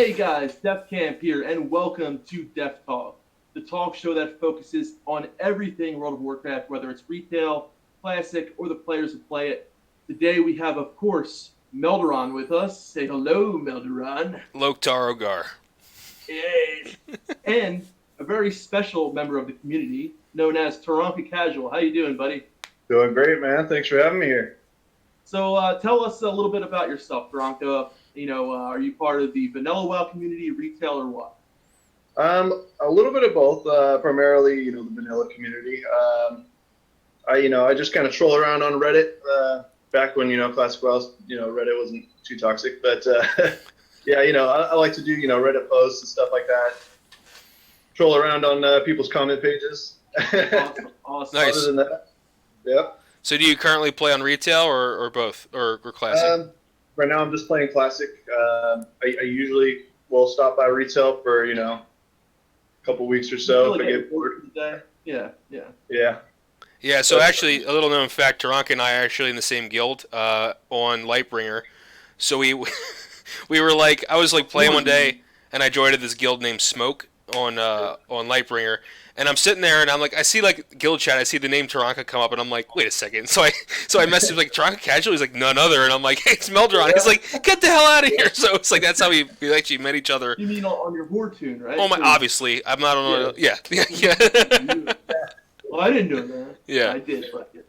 Hey guys, Defcamp here, and welcome to DefTalk, the talk show that focuses on everything World of Warcraft, whether it's retail, classic, or the players who play it. Today we have, of course, Melderon with us. Say hello, Melderon. Loktar. Yay! And a very special member of the community, known as Turanka Casual. How you doing, buddy? Doing great, man. Thanks for having me here. So tell us a little bit about yourself, Turanka. Are you part of the Vanilla WoW community, retail, or what? A little bit of both. Primarily, the vanilla community. I just kind of troll around on Reddit. Back when classic WoW, Reddit wasn't too toxic. But yeah, I like to do Reddit posts and stuff like that. Troll around on people's comment pages. Awesome. Nice. Other than that, yeah. So do you currently play on retail or both or classic? Right now, I'm just playing classic. I usually will stop by retail for a couple weeks or so if I get bored. Yeah. Yeah, so actually, a little known fact, Turanka and I are actually in the same guild on Lightbringer. So we were like, I was like playing one day, and I joined this guild named Smoke on Lightbringer. And I'm sitting there, and I'm like, I see like guild chat, I see the name Turanka come up, and I'm like, wait a second. So I messaged like Turanka Casual. He's like, none other, and I'm like, hey, it's Melderon. He's like, get the hell out of here. So it's like that's how we actually met each other. You mean on your war tune, right? Oh my, obviously, I'm not on. Yeah. Well, I didn't do that. Yeah, I did, but yeah.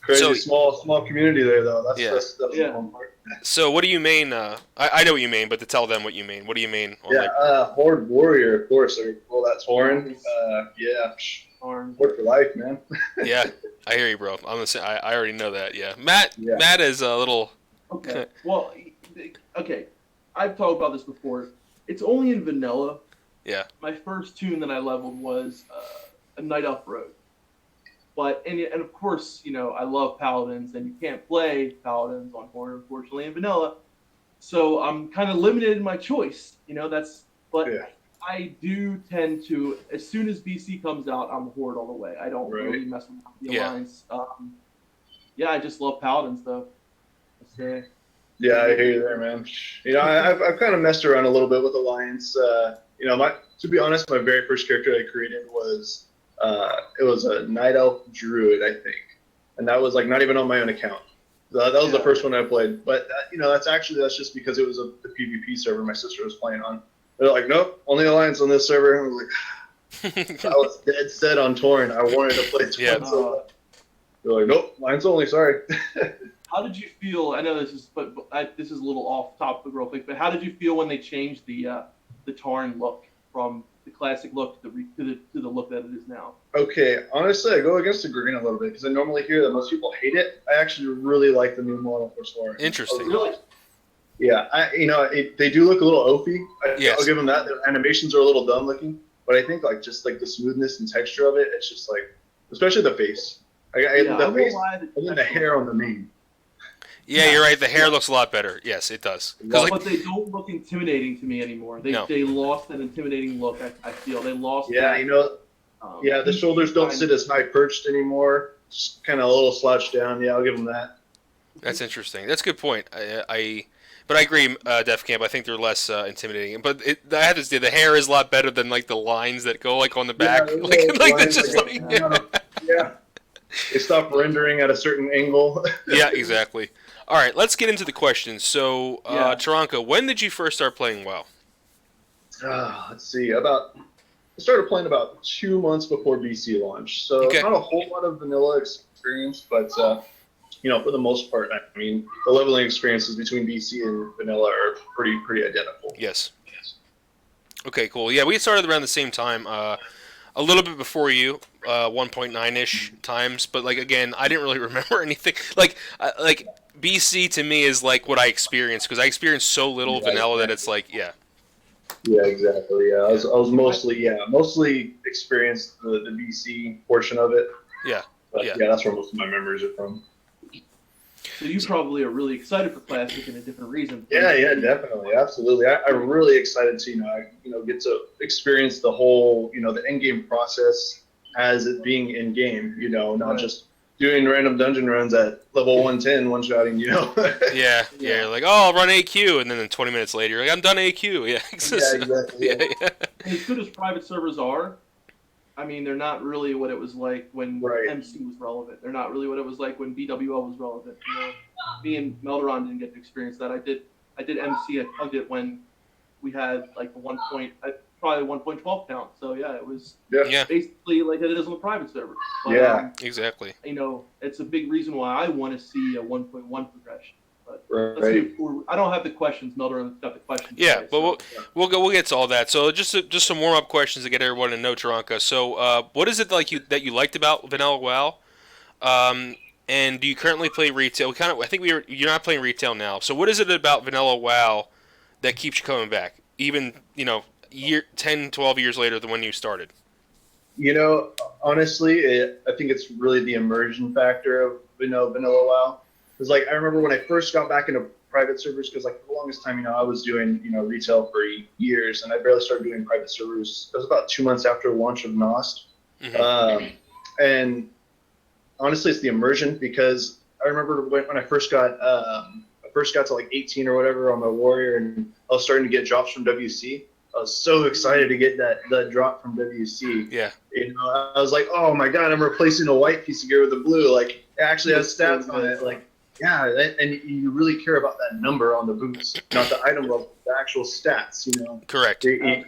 Crazy small community there, though. That's the fun part. So what do you main? I know what you mean, but to tell them what you mean. What do you mean? Horde Warrior, of course. Well, that's Horn. Yeah. Horde for life, man. Yeah, I hear you, bro. I'm gonna say I already know that. Yeah, Matt is a little. Okay. Well, okay. I've talked about this before. It's only in vanilla. Yeah. My first tune that I leveled was a Night Elf Road. But and of course, I love paladins, and you can't play paladins on Horde, unfortunately, in vanilla. So I'm kind of limited in my choice. I do tend to, as soon as BC comes out, I'm Horde all the way. I don't really mess with the Alliance. I just love paladins, though. Yeah, I hear you there, man. I've kind of messed around a little bit with Alliance. To be honest, my very first character I created was. It was a Night Elf Druid, I think, and that was like not even on my own account. That was the first one I played. But that's just because it was the PvP server my sister was playing on. They're like, nope, only Alliance on this server. And I was like, I was dead set on Torn. I wanted to play Torn. Yeah. So they're like, nope, Alliance only. Sorry. How did you feel? I know this is, this is a little off topic real quick. But how did you feel when they changed the Tarn look from the classic look to the look that it is now? Okay, honestly, I go against the grain a little bit because I normally hear that most people hate it. I actually really like the new model for Soren. Interesting. Really? Yeah, they do look a little oafy. Yes. I'll give them that. Their animations are a little dumb looking, but I think just the smoothness and texture of it, it's just like, especially the face. The face and then the hair on the mane. Yeah, you're right. The hair looks a lot better. Yes, it does. But they don't look intimidating to me anymore. They lost that intimidating look. I feel they lost. Yeah, the shoulders don't sit as high perched anymore. Just kind of a little slouched down. Yeah, I'll give them that. That's interesting. That's a good point. But I agree, Defcamp. I think they're less intimidating. But I have to say, the hair is a lot better than like the lines that go like on the back. Yeah. They stop rendering at a certain angle. Yeah, exactly. All right, let's get into the questions. So, Turanka, when did you first start playing WoW? Let's see. I started playing about 2 months before BC launched. So not a whole lot of vanilla experience, but for the most part, I mean, the leveling experiences between BC and vanilla are pretty identical. Yes. Okay, cool. Yeah, we started around the same time. A little bit before you, 1.9-ish times, but again, I didn't really remember anything. BC to me is like what I experienced because I experienced so little vanilla that it's like, Yeah, exactly. Yeah, I was mostly experienced the BC portion of it. Yeah. But that's where most of my memories are from. So you probably are really excited for Classic in a different reason. Yeah, definitely, absolutely. I'm really excited to get to experience the whole the end game process as it being in game. Not just doing random dungeon runs at level 110, one-shotting, you know? Yeah. Like, oh, I'll run AQ, and then 20 minutes later, you're like, I'm done AQ. Yeah, exactly. yeah. As good as private servers are, I mean, they're not really what it was like when MC was relevant. They're not really what it was like when BWL was relevant. You know, me and Melderon didn't get to experience that. I did MC at Tugged when we had like the probably 1.12 count. So yeah, it was basically like it is on the private server. But, exactly. You know, it's a big reason why I want to see a 1.1 progression. But let's move forward. I don't have the questions. Melderon's got the questions. Yeah, today, but we'll get to all that. So just some warm up questions to get everyone to know Turanka. So what is it that you liked about Vanilla WoW? And do you currently play retail? I think you're not playing retail now. So what is it about Vanilla WoW that keeps you coming back, even 10, 12 years later than when you started? You know, honestly, I think it's really the immersion factor of Vanilla WoW. Because like I remember when I first got back into private servers, because like for the longest time, I was doing retail for years, and I barely started doing private servers. It was about 2 months after the launch of Nost. Mm-hmm. And honestly, it's the immersion, because I remember when I first got to like 18 or whatever on my warrior, and I was starting to get drops from WC. I was so excited to get that drop from WC. Yeah. I was like, oh my god, I'm replacing a white piece of gear with a blue. Like, it actually has stats on it. Like, yeah, and you really care about that number on the boots, not the item level, the actual stats. Correct. And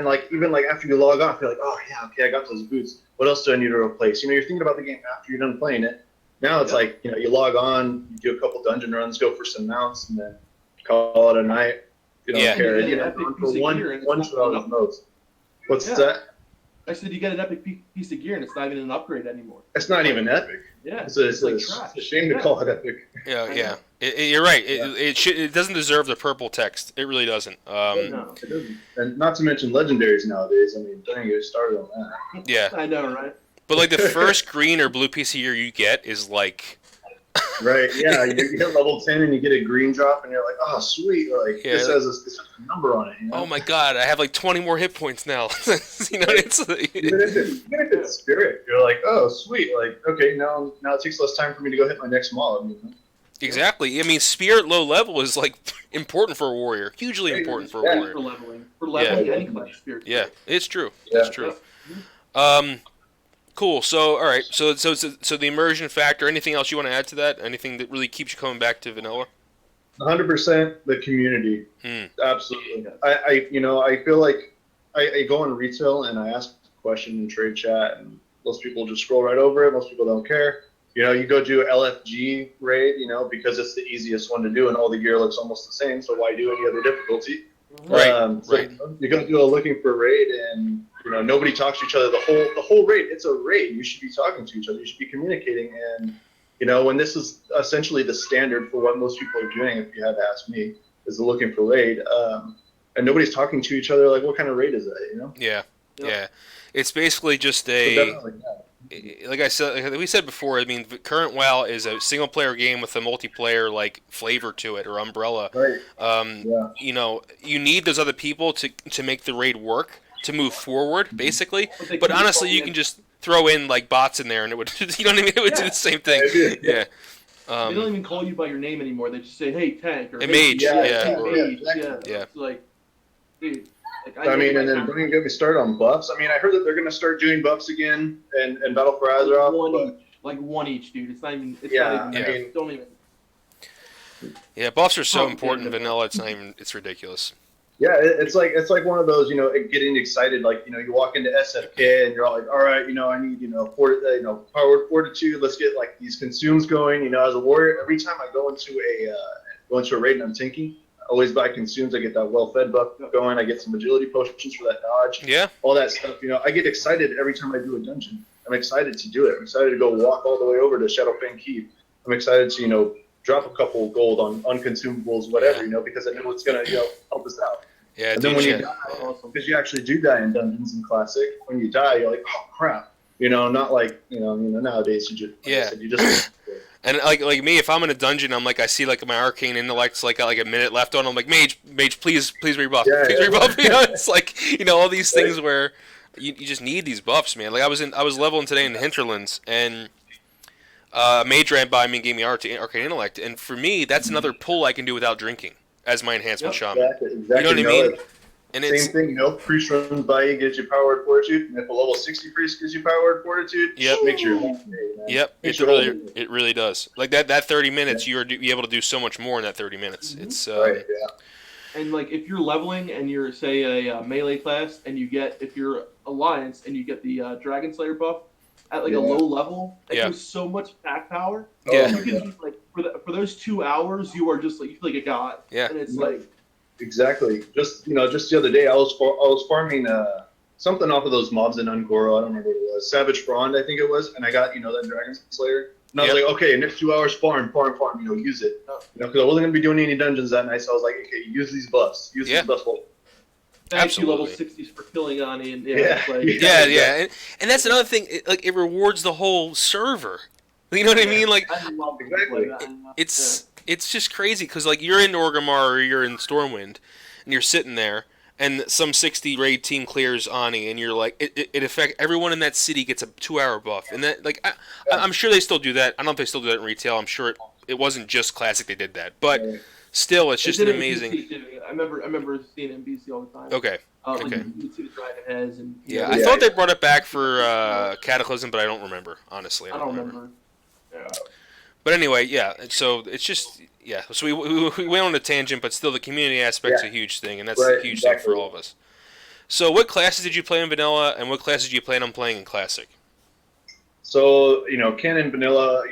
like even like after you log off, you're like, oh yeah, okay, I got those boots. What else do I need to replace? You're thinking about the game after you're done playing it. Now it's like you log on, you do a couple dungeon runs, go for some mounts, and then call it a night. You don't care. For one shot at most. What's that? I said you get an epic piece of gear, and it's not even an upgrade anymore. It's not even epic. Yeah, it's a shame to call it epic. Yeah. You're right. It doesn't deserve the purple text. It really doesn't. No, it doesn't. And not to mention legendaries nowadays. I mean, don't get started on that. Yeah. I know, right? But like the first green or blue piece of gear you get is like. Right, yeah, you hit level 10 and you get a green drop and you're like, oh, sweet, this has a number on it. Oh my god, I have like 20 more hit points now. Even if it's spirit, you're like, oh, sweet, like, okay, now it takes less time for me to go hit my next mob. Exactly. I mean, spirit low level is like important for a warrior, hugely important for a warrior. For leveling any class spirit. Yeah, it's true. It's true. Cool. So, all right. So the immersion factor. Anything else you want to add to that? Anything that really keeps you coming back to vanilla? 100% the community. Absolutely. I feel like I go on retail and I ask a question in trade chat, and most people just scroll right over it. Most people don't care. You go do LFG raid, because it's the easiest one to do, and all the gear looks almost the same. So why do any other difficulty? Right. You go do a looking for raid, and nobody talks to each other. The whole raid, it's a raid. You should be talking to each other. You should be communicating. And when this is essentially the standard for what most people are doing, if you had to ask me, is the looking for raid. And nobody's talking to each other. Like, what kind of raid is that? Yeah. It's basically just like I said, like we said before. I mean, current WoW is a single player game with a multiplayer like flavor to it or umbrella. Right. You need those other people to make the raid work, to move forward, basically. But honestly, you can just throw in like bots in there, and it would do the same thing. Yeah. They don't even call you by your name anymore. They just say, "Hey, tank," or "Hey, mage." Mage. Yeah. It's like, dude. And then don't even get me started on buffs. I mean, I heard that they're going to start doing buffs again and Battle for Azeroth. Like one each, dude. It's not even. Don't even. Yeah, buffs are so important in vanilla. It's not even. It's ridiculous. Yeah, it's like one of those, getting excited. Like, you walk into SFK and you're all like, all right, I need, power fortitude. Let's get like these consumes going. As a warrior, every time I go into a raid and I'm tanking, I always buy consumes. I get that well-fed buff going. I get some agility potions for that dodge. Yeah. All that stuff. I get excited every time I do a dungeon. I'm excited to do it. I'm excited to go walk all the way over to Shadowfang Keep. I'm excited to, drop a couple gold on consumables, whatever, because I know it's going to, help us out. Yeah, and then when you die, because you actually do die in dungeons in Classic, when you die, you're like, oh, crap. Not like, nowadays you just... And like me, if I'm in a dungeon, I'm like, I see like my arcane intellect's like got like a minute left on. I'm like, mage, please rebuff, rebuff. It's like all these things where you just need these buffs, man. Like I was leveling today in the hinterlands, and Mage ran by me and gave me Arcane Intellect, and for me, that's another pull I can do without drinking as my enhancement Yep. shaman. Exactly. You know what I mean? And Same thing, priest runs by you, gives you power word fortitude, and if a level 60 priest gives you power word fortitude, Yep. makes your whole day, man. Yep, it really does. Like that 30 minutes, you're able to do so much more in that 30 minutes. Mm-hmm. It's right, yeah. And like if you're leveling and you're say a melee class and if you're alliance and you get the Dragon Slayer buff at like a low level, that gives so much attack power. Yeah. You can like for those 2 hours you are just like you feel like a god. Yeah. And it's like exactly. Just the other day I was farming something off of those mobs in Ungoro. I don't remember what it was. Savage Frond, I think it was, and I got that Dragon Slayer. And I was like, okay, next 2 hours, farm, use it. Because I wasn't gonna be doing any dungeons that night, so I was like, okay, use these buffs, these buffs. thank you level 60s for killing Ani, and and that's another thing. It rewards the whole server. You know what I mean? Like, I love exactly. It's just crazy because like you're in Orgrimmar or you're in Stormwind, and you're sitting there, and some 60 raid team clears Ani, and you're like, it affects everyone in that city gets a 2-hour buff, and that like I'm sure they still do that. I don't know if they still do that in retail. I'm sure it wasn't just Classic they did that, but still, it's just an amazing. I remember seeing it in BC all the time. Okay. Okay. You see the dragon heads and I thought they brought it back for Cataclysm, but I don't remember honestly. I don't remember. Yeah. But anyway, so it's just so we went on a tangent, but still the community aspect's a huge thing, and that's a huge thing for all of us. So what classes did you play in Vanilla, and what classes did you plan on playing in Classic? So, Canon Vanilla,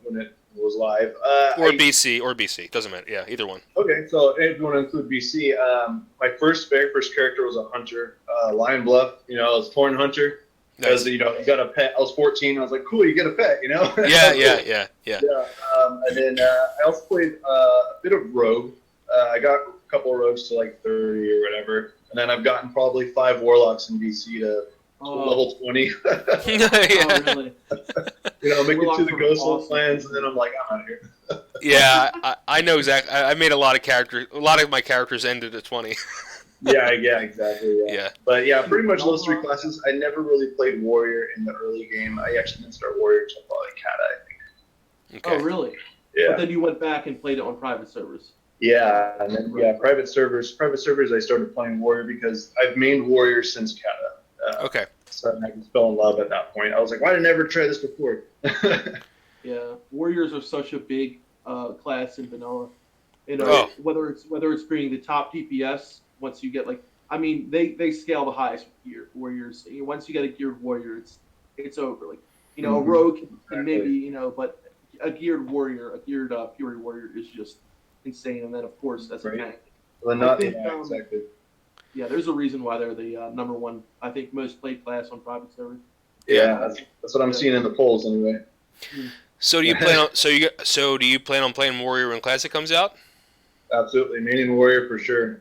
when it was live. BC, doesn't matter. Yeah, either one. Okay, so if you want to include BC, my very first character was a hunter, Lion Bluff. I was Torn Hunter. Because you got a pet. I was 14. I was like, cool, you get a pet, Yeah. And then I also played a bit of Rogue. I got a couple of Rogues to like 30 or whatever, and then I've gotten probably 5 Warlocks in BC to level 20. Really? Make it to the Ghostland plans, and then I'm like, I'm out of here. I know exactly. I made a lot of characters. A lot of my characters ended at 20. Yeah, exactly. Yeah. But pretty much those 3 classes. I never really played Warrior in the early game. I actually didn't start Warrior until probably Kata, I think. Okay. Oh, really? Yeah. But then you went back and played it on private servers. Yeah, and then private servers. I started playing Warrior because I've mained Warrior since Kata. Okay. So I just fell in love at that point. I was like, why did I never try this before? Yeah, Warriors are such a big class in Vanilla. Whether it's being the top DPS. Once you get they scale the highest with gear warriors. Once you get a geared warrior, it's over. Like a rogue can maybe but a geared warrior, a geared fury warrior is just insane. And then of course that's a tank. Well, exactly. Yeah, there's a reason why they're the number one. I think most played class on private servers. Yeah, that's what I'm seeing in the polls anyway. So do you plan on do you plan on playing Warrior when Classic comes out? Absolutely, maining Warrior for sure.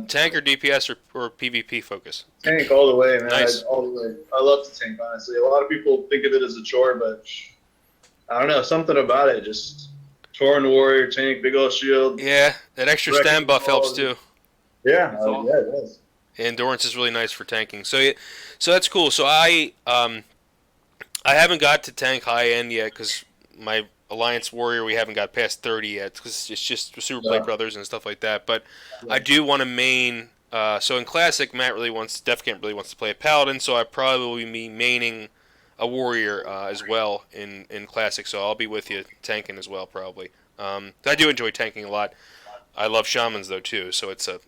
Tank or DPS or PvP focus? Tank all the way, man. Nice. All the way. I love to tank, honestly. A lot of people think of it as a chore, but I don't know, something about it. Just Torn Warrior, tank, big old shield. Yeah, that extra stam buff helps too. Yeah, it does. Endurance is really nice for tanking. So that's cool. So I haven't got to tank high end yet because my Alliance Warrior, we haven't got past 30 yet because it's just Super Play Brothers and stuff like that. But I do want to main. So in Classic, Defcamp really wants to play a Paladin, so I probably will be maining a Warrior as well in Classic. So I'll be with you tanking as well probably. I do enjoy tanking a lot. I love Shamans though too, so it's a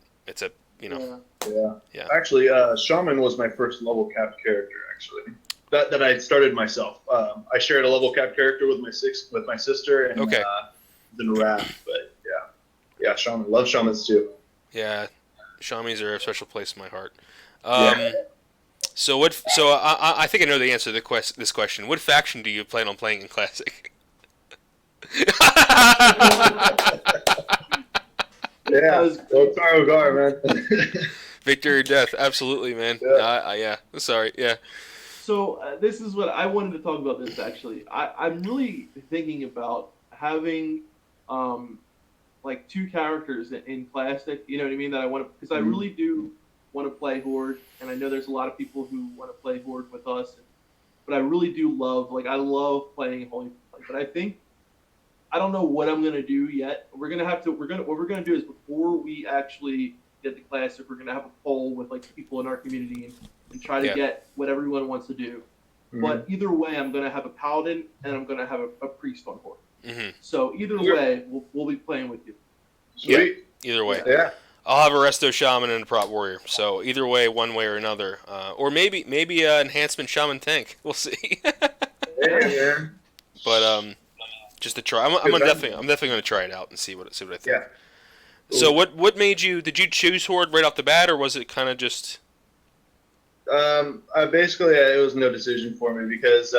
Yeah. Actually, Shaman was my first level cap character actually. That I started myself. I shared a level cap character with my sister and then Wrath, but yeah, Shaman. Love Shamans too. Yeah, Shamans are a special place in my heart. So I think I know the answer to this question. What faction do you plan on playing in Classic? Taro Gar, man. Victory or death, absolutely, man. Sorry, yeah. So this is what I wanted to talk about. This actually, I'm really thinking about having, 2 characters in Classic. You know what I mean? That I want to, because I really do want to play Horde, and I know there's a lot of people who want to play Horde with us. But I really do love, I love playing Holy But I don't know what I'm gonna do yet. What we're gonna do is before we actually get the classic, we're gonna have a poll with like people in our community and try to get what everyone wants to do. Mm-hmm. But either way, I'm gonna have a paladin and I'm gonna have a priest on board. Mm-hmm. So either way, we'll be playing with you. Sweet. Yeah, either way. Yeah. I'll have a resto shaman and a prop warrior. So either way, one way or another, or maybe enhancement shaman tank. We'll see. Yeah. But just to try, I'm definitely going to try it out and see what I think. Yeah. So what made you? Did you choose Horde right off the bat, or was it kind of just? It was no decision for me because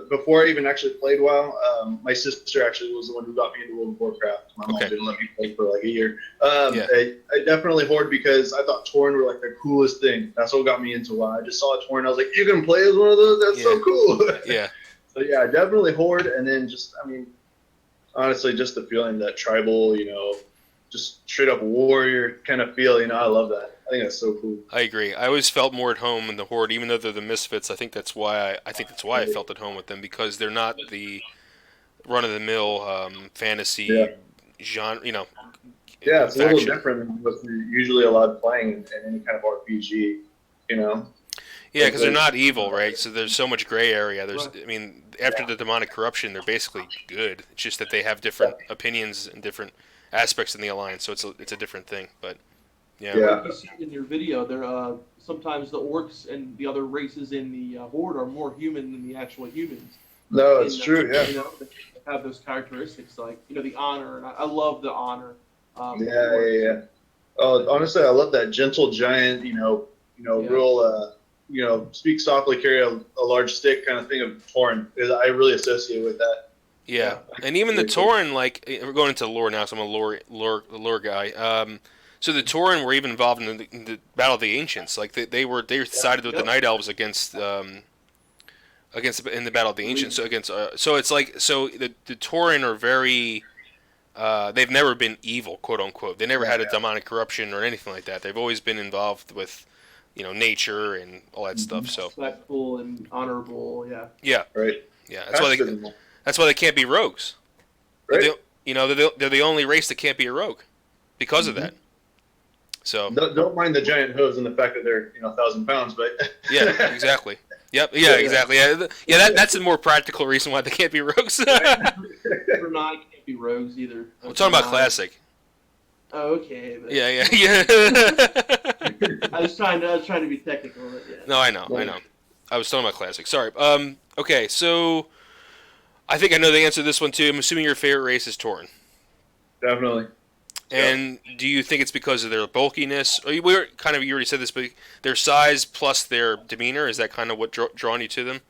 before I even actually played WoW, my sister actually was the one who got me into World of Warcraft. My mom didn't let me play for like a year. I definitely Horde because I thought Tauren were like the coolest thing. That's what got me into WoW. I just saw a Tauren, I was like, you can play as one of those? That's so cool. Yeah. So yeah, definitely Horde, and then honestly, just the feeling that tribal, just straight up warrior kind of feel, I love that. I think that's so cool. I agree. I always felt more at home in the Horde, even though they're the misfits. I think that's why I felt at home with them, because they're not the run-of-the-mill fantasy genre. Yeah, it's faction. A little different than what you're usually allowed playing in any kind of RPG. Yeah, because they're not evil, right? So there's so much gray area. After the demonic corruption, they're basically good. It's just that they have different opinions and different aspects in the alliance, so it's a different thing. But yeah. Like you see in your video, there sometimes the orcs and the other races in the Horde are more human than the actual humans. No, it's true. Yeah. They have those characteristics, like the honor, and I love the honor. Yeah. Oh, honestly, I love that gentle giant. Real. Speak softly, carry a large stick kind of thing of Tauren. I really associate with that. Yeah, and even the Tauren, like, we're going into lore now, so I'm a lore guy. So the Tauren were even involved in the Battle of the Ancients. Like they sided with the Night Elves against in the Battle of the Ancients. So it's like the Tauren are very. They've never been evil, quote unquote. They never had a demonic corruption or anything like that. They've always been involved with nature and all that stuff. So respectful and honorable, yeah, right, yeah. That's why they can't be rogues. Right. They're the only race that can't be a rogue because of that. So don't mind the giant hooves and the fact that they're 1,000 pounds, but yeah, exactly. Yep. Yeah, exactly. Yeah. That's a more practical reason why they can't be rogues. Or not can't be rogues either. We're talking about classic. Oh, okay. But Yeah. I was trying to be technical. But yeah. No, I know. I was talking about classic. Sorry. Okay, so I think I know the answer to this one too. I'm assuming your favorite race is Tauren. Definitely. And do you think it's because of their bulkiness? You already said this, but their size plus their demeanor, is that kind of what drawn you to them?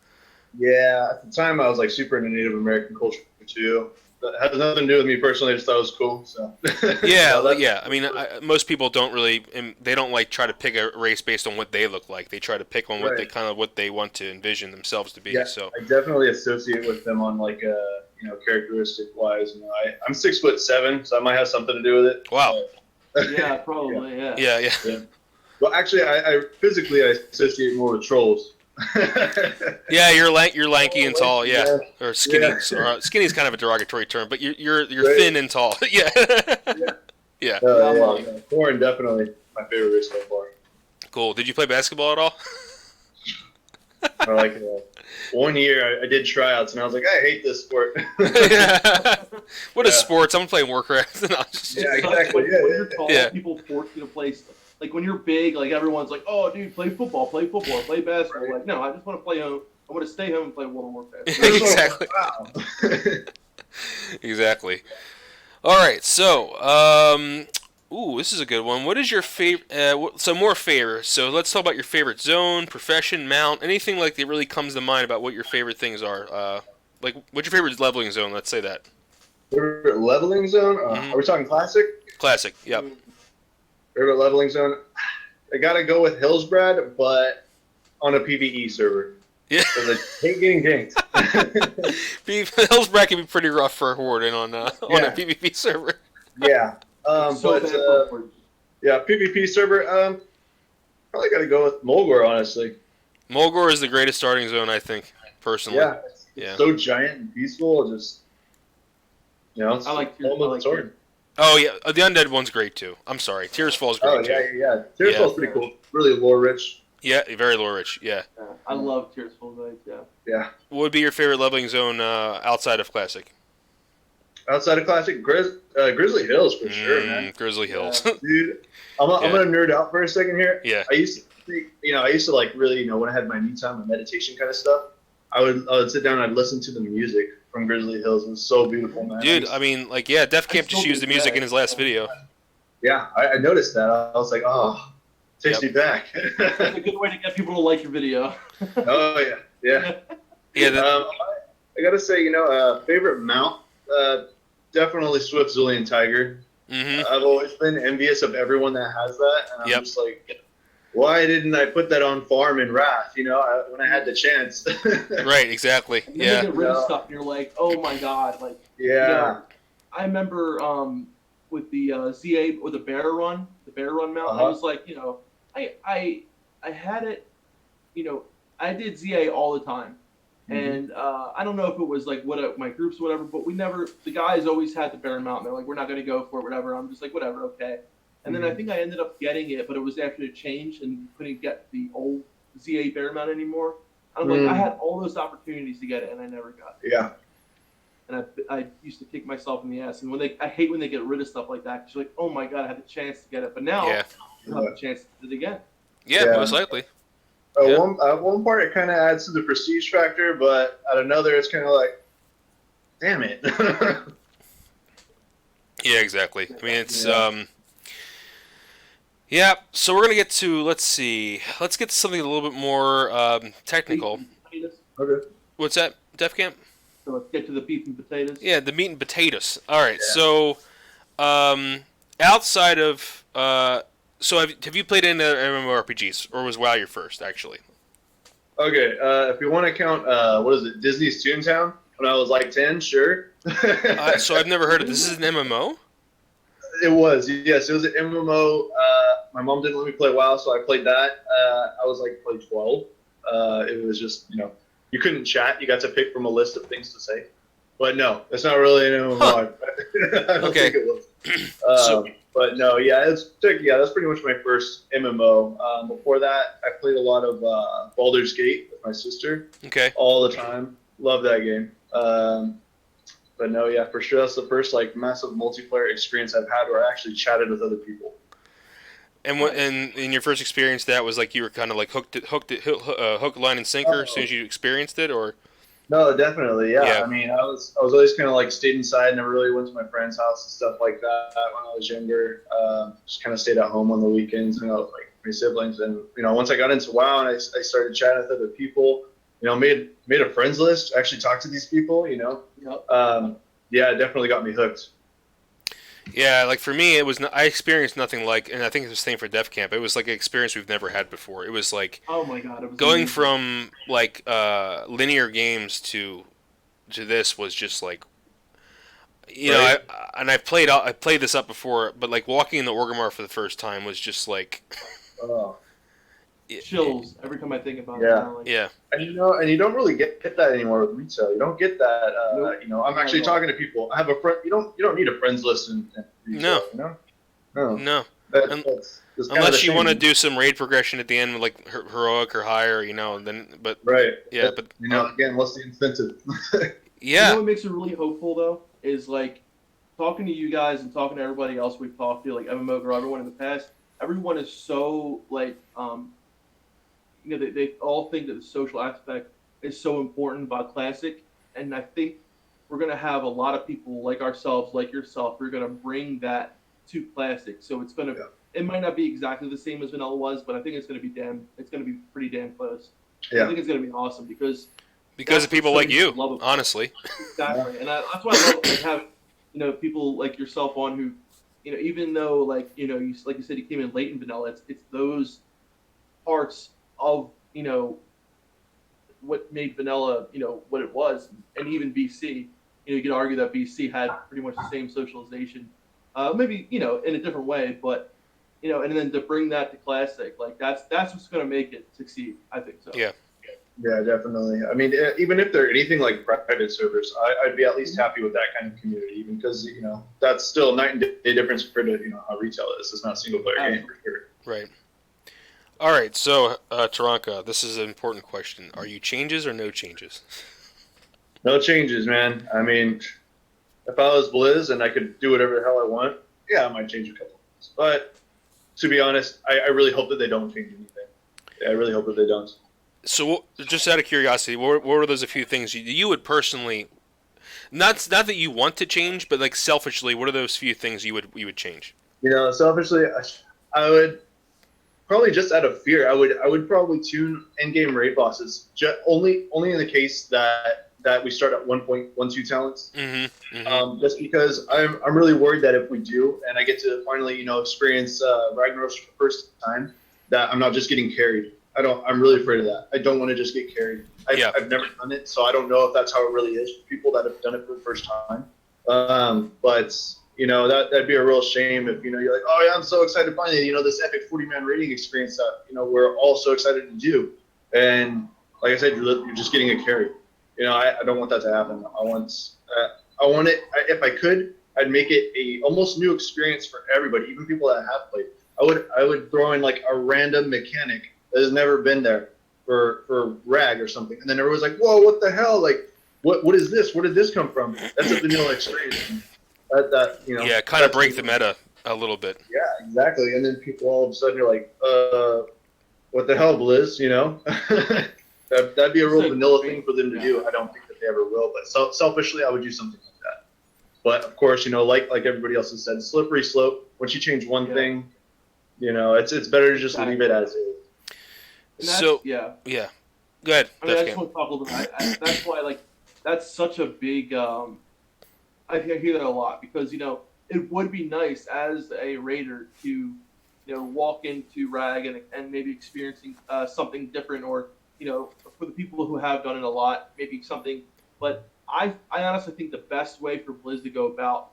Yeah, at the time I was like super into Native American culture too. That has nothing to do with me personally. I just thought it was cool. So. Yeah. Most people don't really. They don't try to pick a race based on what they look like. They try to pick on what they want to envision themselves to be. Yeah, so I definitely associate with them on characteristic wise. I'm 6'7", so I might have something to do with it. Wow. Yeah, probably. Yeah. Yeah. Well, actually, I physically associate more with trolls. Yeah, you're lanky and tall, or skinny. Yeah. Skinny is kind of a derogatory term, but you're thin and tall. Yeah. Yeah. Tauren definitely my favorite race so far. Cool. Did you play basketball at all? One year I did tryouts and I was like, I hate this sport. What is sports? I'm playing Warcraft. Yeah, exactly. When you're tall, people force you to play stuff. Like when you're big, everyone's like, "Oh, dude, play football, play basketball." Right. Like, no, I just want to play home. I want to stay home and play World of Warcraft. Exactly. Wow. Exactly. All right, so, this is a good one. What is your favorite? More favorites. So let's talk about your favorite zone, profession, mount, anything that really comes to mind about what your favorite things are. What's your favorite leveling zone? Let's say that. Favorite leveling zone? Are we talking classic? Classic. Yep. Favorite leveling zone? I gotta go with Hillsbrad, but on a PvE server. Yeah. Because I hate getting ganked. Hillsbrad can be pretty rough for a horde on a PvP server. Yeah. PvP server. Probably gotta go with Mulgore, honestly. Mulgore is the greatest starting zone, I think, personally. Yeah, It's Yeah. so giant and peaceful. Just it's I like home of the sword. Oh yeah, the undead one's great too. I'm sorry, Tears Fall's Oh great yeah, too. yeah. Tears Fall's pretty cool. Really lore rich. Yeah, very lore rich. Yeah. I love Tears Full Nights. Yeah. Yeah. What would be your favorite leveling zone outside of Classic? Outside of classic, Grizzly Hills for sure, man. Grizzly Hills. Dude, I'm gonna nerd out for a second here. Yeah. I used to think, I used to like really, when I had my me time and meditation kind of stuff, I would sit down and I'd listen to the music from Grizzly Hills. It was so beautiful, man. Dude, I mean, like, yeah, Defcamp just used the music in his last video. Yeah, I noticed that. I was like, oh, takes me back. It's a good way to get people to like your video. Oh yeah, yeah. Yeah. I gotta say, favorite mount, definitely Swift Zillion Tiger. Mm-hmm. I've always been envious of everyone that has that, and I'm just like, why didn't I put that on farm in Wrath? When I had the chance. Right, exactly. And then they get rid of stuff, and you're like, oh my god, like. Yeah. I remember with the ZA or the Bear Run mount. I was like, I had it, I did ZA all the time. And I don't know if it was like my groups or whatever, but the guys always had the Bear mount. They're like, we're not going to go for it, whatever. I'm just like, whatever, okay. And then I think I ended up getting it, but it was after it changed and you couldn't get the old ZA Bear mount anymore. I'm like, I had all those opportunities to get it and I never got it. Yeah. And I used to kick myself in the ass. And I hate when they get rid of stuff like that. Because you're like, oh my god, I had the chance to get it, but now I have the chance to do it again. Yeah, most likely. One part it kind of adds to the prestige factor, but at another it's kind of like, damn it. Yeah, exactly. I mean, it's yeah. So we're gonna get to let's get to something a little bit more technical. Okay. What's that, Defcamp? So let's get to the beef and potatoes. Yeah, the meat and potatoes. All right. Yeah. So, outside of so have you played any MMORPGs, or was WoW your first actually? Okay. If you want to count, what is it? Disney's Toontown when I was like 10, sure. So I've never heard of this. Is an MMO? It was, yes. It was an MMO. My mom didn't let me play WoW, so I played that. I was like probably 12. It was just, you couldn't chat. You got to pick from a list of things to say. But no, it's not really an MMO. Huh. I don't think it was. But no, that's pretty much my first MMO. Before that, I played a lot of Baldur's Gate with my sister. Okay. All the time. Love that game. But no, for sure, that's the first massive multiplayer experience I've had where I actually chatted with other people. And in your first experience, that was like you were kind of like hook, line, and sinker as soon as you experienced it, or? No, definitely, yeah. I mean, I was always kind of stayed inside, never really went to my friend's house and stuff like that when I was younger. Just kind of stayed at home on the weekends, hung out with my siblings, and once I got into WoW and I started chatting with other people, made a friends list, actually talked to these people, it definitely got me hooked. Yeah, like for me, I experienced nothing like, and I think it's the same for Defcamp. It was like an experience we've never had before. It was like, oh my god, it was going amazing. from linear games to this was just like, right. I played this up before, but like walking in the Orgrimmar for the first time was just like, chills every time I think about it. Yeah. And you don't really get that anymore with retail. You don't get that. Nope. I'm actually talking to people. I have a friend. You don't need a friends list in retail. No. That's unless you want to do some raid progression at the end with like heroic or higher, then. But right. Yeah, but again, what's the incentive? Yeah. What makes it really hopeful though is talking to you guys and talking to everybody else we've talked to, like MMO or everyone in the past. Everyone is so they all think that the social aspect is so important about Classic, and I think we're going to have a lot of people like ourselves, like yourself, who are going to bring that to Classic. So it's going to, it might not be exactly the same as Vanilla was, but I think it's going to be pretty damn close. Yeah. I think it's going to be awesome because of people like you, honestly. Exactly, and that's why I love having people like yourself on who, even though you said you came in late in Vanilla, it's those parts of what made Vanilla what it was, and even BC. You could argue that BC had pretty much the same socialization, maybe in a different way, but and then to bring that to Classic, that's what's going to make it succeed. I think so. Yeah. Yeah, definitely. I mean, even if they're anything like private servers, I'd be at least happy with that kind of community, even because that's still night and day difference compared to how retail is. It's not a single player game for sure. Right. All right. So, Turanka, this is an important question. Are you changes or no changes? No changes, man. I mean, if I was Blizz and I could do whatever the hell I want, yeah, I might change a couple things. But to be honest, I really hope that they don't change anything. Yeah, I really hope that they don't. So, just out of curiosity, what were those a few things you would personally, not that you want to change, but like selfishly, what are those few things you would change? Selfishly, I would probably just out of fear, I would probably tune endgame raid bosses only in the case that we start at 1.12 talents. Just because I'm really worried that if we do, and I get to finally experience Ragnaros for the first time, that I'm not just getting carried. I'm really afraid of that. I don't want to just get carried. I've never done it, so I don't know if that's how it really is for people that have done it for the first time. But that'd be a real shame if you're like, oh yeah, I'm so excited finally, this epic 40-man raiding experience that we're all so excited to do, and like I said, you're just getting a carry. I don't want that to happen. I want it. If I could, I'd make it a almost new experience for everybody, even people that have played. I would throw in like a random mechanic that has never been there for Rag or something, and then everyone's like, whoa, what the hell? Like, what is this? Where did this come from? That's a vanilla experience. Yeah, kind of break the meta a little bit. Yeah, exactly. And then people all of a sudden are like, what the hell, Blizz? That'd be a real vanilla thing for them to do. I don't think that they ever will, but selfishly, I would do something like that. But of course, like everybody else has said, slippery slope. Once you change one thing, it's better to just leave it as is. So yeah. Go ahead. I mean, I just want to talk a little bit. That's why, that's such a big. I hear that a lot because it would be nice as a raider to walk into Rag and maybe experiencing something different, or for the people who have done it a lot, maybe something. But I honestly think the best way for Blizz to go about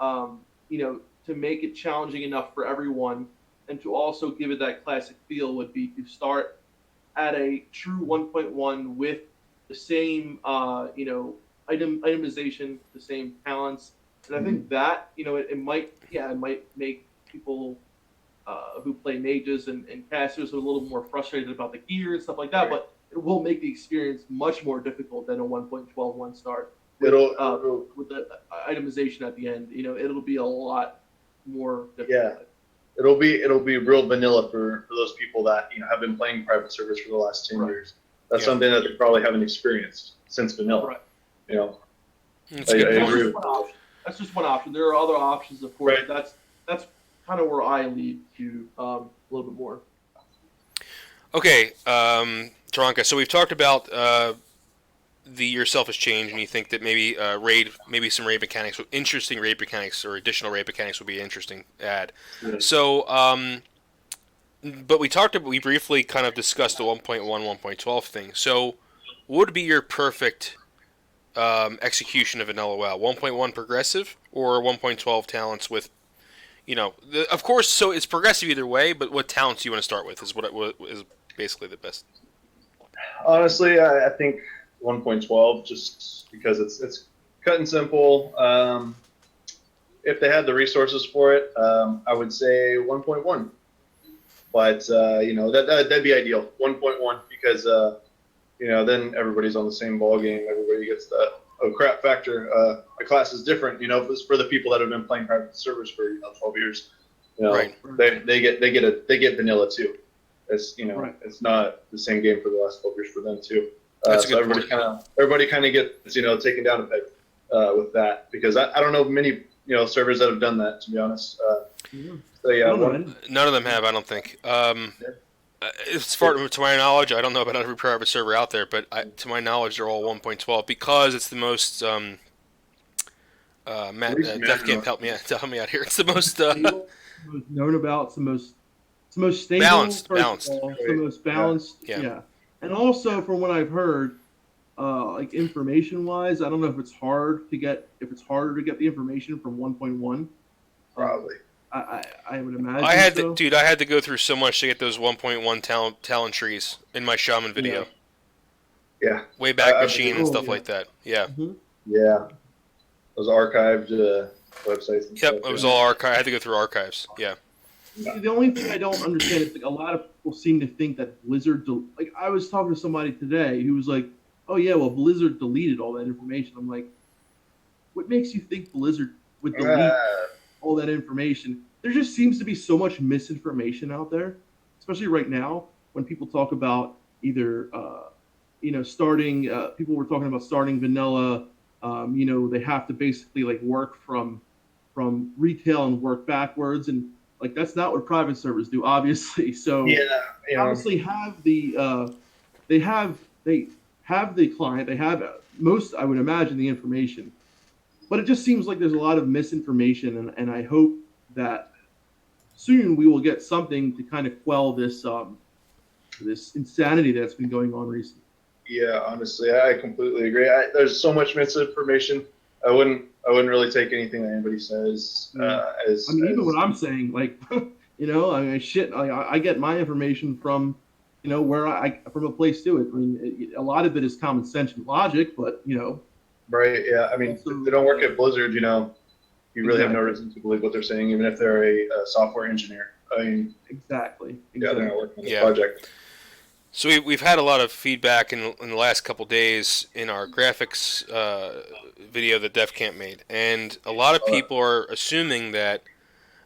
to make it challenging enough for everyone and to also give it that classic feel would be to start at a true 1.1 with the same itemization, the same talents, and I think that it might make people who play mages and casters a little more frustrated about the gear and stuff like that, but it will make the experience much more difficult than a 1.12 start. With the itemization at the end, it'll be a lot more difficult. Yeah. It'll be real vanilla for those people that have been playing private servers for the last 10 years. That's something that they probably haven't experienced since vanilla. Right. That's good. That's just one option. There are other options, of course. Right. That's kind of where I lead to a little bit more. Okay, Turanka. So we've talked about your selfish change, and you think that maybe some raid mechanics, interesting raid mechanics, or additional raid mechanics would be an interesting add. Yeah. So, but we briefly kind of discussed the 1.1, 1.12 thing. So, what would be your perfect execution of vanilla WoW? 1.1 progressive or 1.12 talents with, of course. So it's progressive either way, but what talents do you want to start with is what is basically the best. Honestly, I think 1.12 just because it's cut and simple. If they had the resources for it, I would say 1.1. But that'd be ideal. 1.1 because then everybody's on the same ball game. Everybody gets the crap factor. A class is different. If it's for the people that have been playing private servers for 12 years. Right. They get vanilla too. It's Right. It's not the same game for the last 12 years for them too. That's a so good everybody kind of gets taken down a peg with that because I don't know many servers that have done that, to be honest. So yeah, none of them have, I don't think. As far to my knowledge, I don't know about every private server out there, but to my knowledge, they're all 1.12 because it's the most. Defcamp, help me out here. It's the most known about. It's the most stable. Balanced. It's the most balanced. Yeah. And also, from what I've heard, information-wise, I don't know if it's harder to get the information from 1.1. Probably. I would imagine. I had to go through so much to get those 1.1 talent trees in my shaman video. Yeah. Wayback I Machine and stuff yeah. like that. Yeah. Mm-hmm. Yeah. Those archived websites and Yep. stuff. It was Yeah. all archive. I had to go through archives. Yeah. The only thing I don't understand is like a lot of people seem to think that Blizzard, like I was talking to somebody today who was like, "Oh yeah, well Blizzard deleted all that information." I'm like, "What makes you think Blizzard would delete all that information?" There just seems to be so much misinformation out there, especially right now when people talk about either, starting. People were talking about starting vanilla. They have to basically like work from retail and work backwards, and like that's not what private servers do, obviously. So Yeah. obviously have they have they have the client, they have most, I would imagine, the information, but it just seems like there's a lot of misinformation, and I hope that soon we will get something to kind of quell this insanity that's been going on recently. Yeah, honestly, I completely agree. There's so much misinformation. I wouldn't really take anything that anybody says as. I mean, even as what I'm saying, like, I mean, shit, I get my information from, where from a place to it. I mean, a lot of it is common sense and logic, but, right. Yeah. I mean, also, if they don't work at Blizzard, you really have no exactly. reason to believe what they're saying, even if they're a software engineer. I mean, Exactly. yeah, they're not working on the Yeah. project. So we've had a lot of feedback in the last couple days in our graphics video that Defcamp made, and a lot of people are assuming that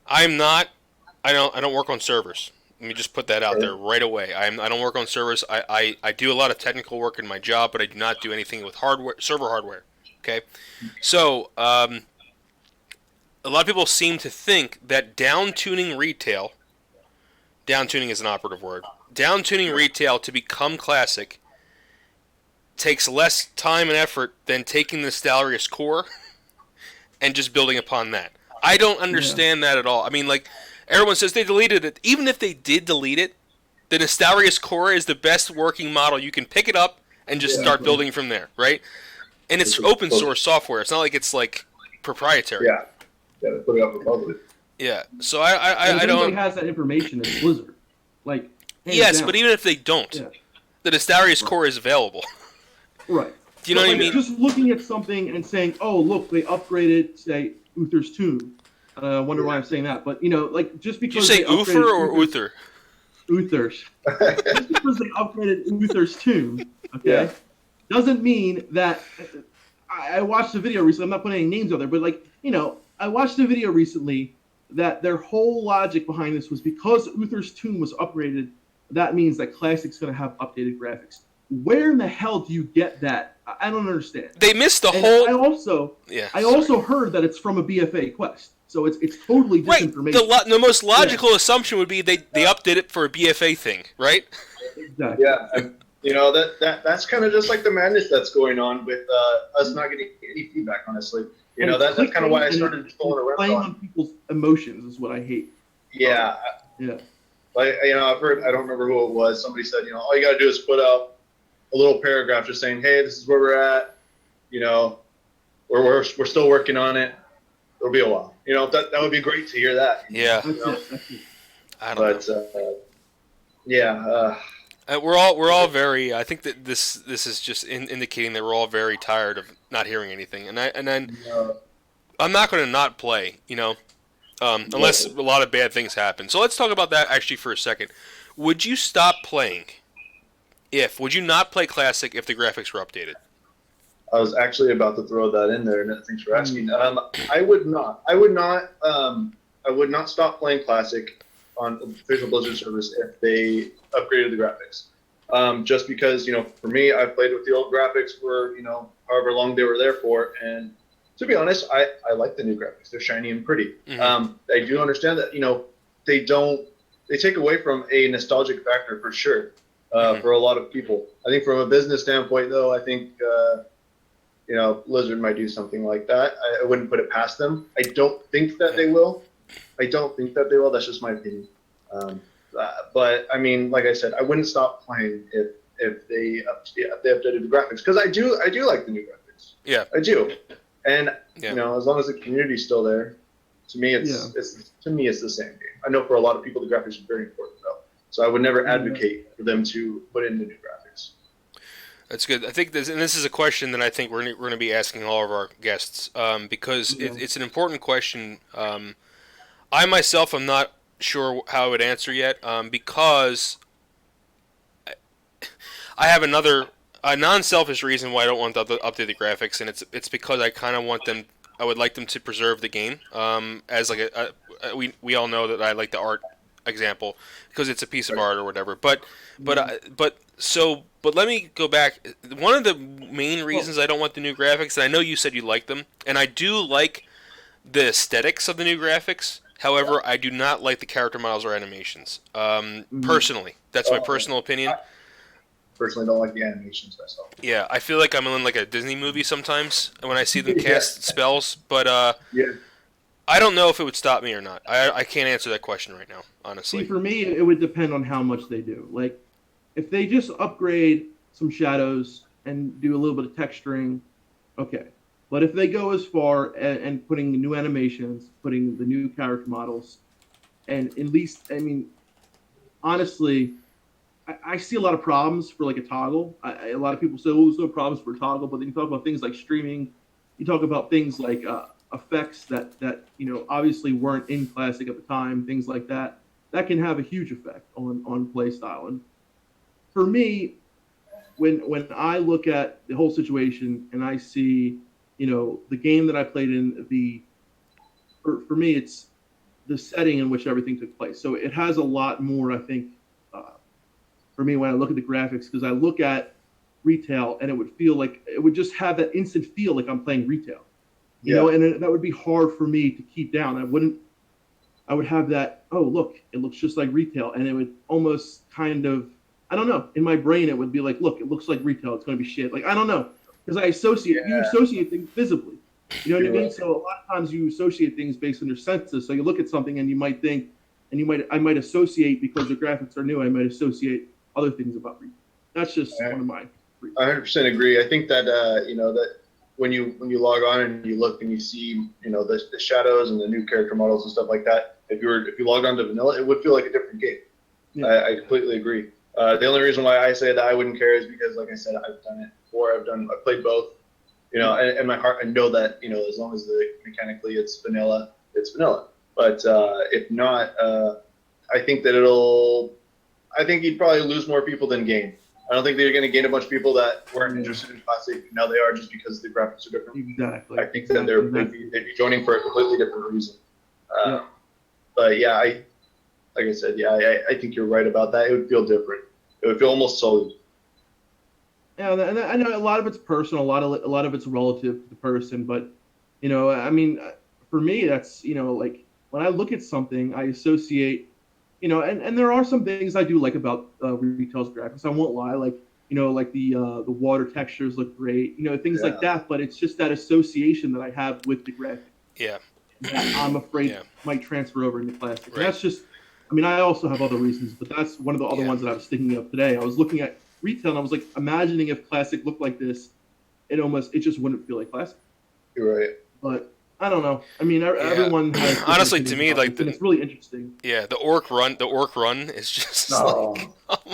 I don't work on servers. Let me just put that out there right away. I don't work on servers. I do a lot of technical work in my job, but I do not do anything with server hardware. Okay, so a lot of people seem to think that down-tuning retail, down-tuning is an operative word, down-tuning retail to become classic takes less time and effort than taking the Stalarius core and just building upon that. I don't understand that at all. I mean, like, everyone says they deleted it. Even if they did delete it, the Nestarius core is the best working model. You can pick it up and just start building from there, right? And it's open source software. It's not like it's like proprietary. Yeah. Yeah, they put it up for public. Yeah. So And I if don't. anybody has that information, it's Blizzard. Like, Yes, down. but even if they don't, the Nestarius core is available. Right. Do you know what I mean? Just looking at something and saying, "Oh, look, they upgraded, say, Uther's tomb." I wonder why I'm saying that, but like just Did you because say they upgraded Uther or Uther? Uther's, just because they upgraded Uther's tomb, okay, doesn't mean that. I watched a video recently. I'm not putting any names out there, but like I watched a video recently that their whole logic behind this was because Uther's tomb was upgraded. That means that Classic's going to have updated graphics. Where in the hell do you get that? I don't understand. They missed the And whole. I also heard that it's from a BFA quest, so it's totally disinformation. Right. The most logical assumption would be they update it for a BFA thing, right? Exactly. Yeah, that's kind of just like the madness that's going on with us not getting any feedback. Honestly, that's kind of why I started fooling around. Playing on people's emotions is what I hate. Yeah. Yeah. Like I've heard. I don't remember who it was. Somebody said, all you got to do is put out a little paragraph just saying, hey, this is where we're at. We're still working on it. It'll be a while. That would be great to hear that. Yeah. That's it. I don't know. Yeah. We're all very. I think that this is just indicating that we're all very tired of not hearing anything, and then I'm not going to not play, unless a lot of bad things happen. So let's talk about that actually for a second. Would you stop playing? Would you not play Classic if the graphics were updated? I was actually about to throw that in there, and thanks for asking. I would not. I would not stop playing Classic on official Blizzard service if they upgraded the graphics. Just because, for me, I've played with the old graphics for, however long they were there for, and to be honest, I like the new graphics. They're shiny and pretty. Mm-hmm. I do understand that, they take away from a nostalgic factor for sure. For a lot of people. I think from a business standpoint, though, I think, Blizzard might do something like that. I wouldn't put it past them. I don't think that they will. That's just my opinion. But, I mean, like I said, I wouldn't stop playing if they updated the graphics. Because I do like the new graphics. Yeah. I do. And, as long as the community's still there, to me, it's the same game. I know for a lot of people, the graphics are very important, though. So I would never advocate for them to put in the new graphics. That's good. I think this is a question that I think we're going to be asking all of our guests because it's an important question. I myself am not sure how I would answer yet because I have a non-selfish reason why I don't want to update the graphics, and it's because I kind of want them. I would like them to preserve the game as like we all know that I like the art example because it's a piece of art or whatever. But let me go back. One of the main reasons I don't want the new graphics, and I know you said you like them, and I do like the aesthetics of the new graphics. However, I do not like the character models or animations. Personally, that's my personal opinion. Personally don't like the animations myself. Yeah, I feel like I'm in like a Disney movie sometimes when I see them cast spells, but I don't know if it would stop me or not. I can't answer that question right now, honestly. See, for me, it would depend on how much they do. Like, if they just upgrade some shadows and do a little bit of texturing, okay. But if they go as far and putting new animations, putting the new character models, and at least, I mean, honestly, I see a lot of problems for like a toggle. A lot of people say, "Oh, there's no problems for a toggle," but then you talk about things like streaming. You talk about things like effects that obviously weren't in Classic at the time. Things like that can have a huge effect on play style. And for me, when I look at the whole situation and I see the game that I played in, for me it's the setting in which everything took place. So it has a lot more, I think. For me, when I look at the graphics, because I look at retail and it would just have that instant feel like I'm playing retail, and that would be hard for me to keep down. I would have that, oh, look, it looks just like retail. And it would almost kind of, I don't know, in my brain, it would be like, look, it looks like retail. It's going to be shit. Like, I don't know. Because you associate things visibly. You know what I mean? So a lot of times you associate things based on your senses. So you look at something and you might think, I might associate, because the graphics are new, I might associate other things about retail. That's just one of my. I 100% agree. I think that that when you log on and you look and you see the shadows and the new character models and stuff like that, if you logged on to vanilla, it would feel like a different game. Yeah. I completely agree. The only reason why I say that I wouldn't care is because, like I said, I've done it before. I've played both. And in my heart, I know that as long as mechanically it's vanilla, it's vanilla. But if not, I think you'd probably lose more people than gain. I don't think that you're going to gain a bunch of people that weren't interested in Classic. Now they are, just because the graphics are different. Exactly. I think that they'd be joining for a completely different reason. But yeah, like I said, I think you're right about that. It would feel different. It would feel almost solid. Yeah, and I know a lot of it's personal, a lot of it's relative to the person, but I mean, for me, that's like when I look at something, I associate, and there are some things I do like about retail's graphics. I won't lie, like like the water textures look great, things like that. But it's just that association that I have with the graphic. Yeah. That I'm afraid might transfer over into Classic. Right. And that's just, I mean, I also have other reasons, but that's one of the other ones that I was thinking of today. I was looking at retail and I was like, imagining if Classic looked like this, it just wouldn't feel like Classic. You're right. But I don't know. I mean, everyone has honestly, to me, like it's really interesting. Yeah, the orc run is just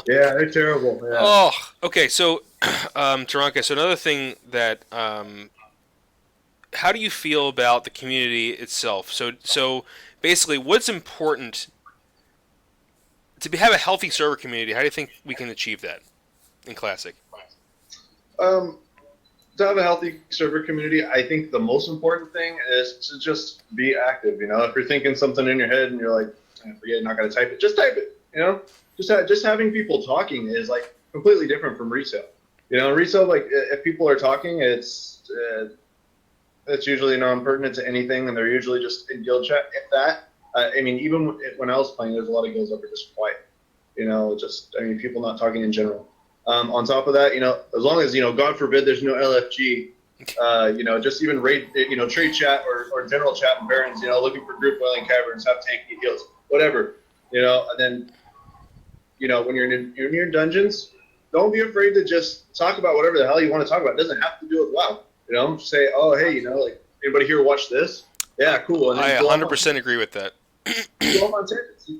they're terrible. Yeah. Oh, okay. So, Turanka. So another thing that, how do you feel about the community itself? So basically, what's important to have a healthy server community? How do you think we can achieve that in Classic? To have a healthy server community, I think the most important thing is to just be active. If you're thinking something in your head and you're like, forget, not gonna type it, just type it. Just having people talking is like completely different from retail. Retail, like if people are talking, it's usually non-pertinent to anything, and they're usually just in guild chat. If that, I mean, even when I was playing, there's a lot of guilds that were just quiet. People not talking in general. On top of that, as long as, God forbid there's no LFG, just even raid, trade chat or general chat in Barrens, looking for group dwelling caverns, have tanky heals, whatever, and then, when you're in dungeons, don't be afraid to just talk about whatever the hell you want to talk about. It doesn't have to do with WoW, say, oh, hey, like, anybody here watch this? Yeah, cool. And I 100% agree with that. Go on tangents.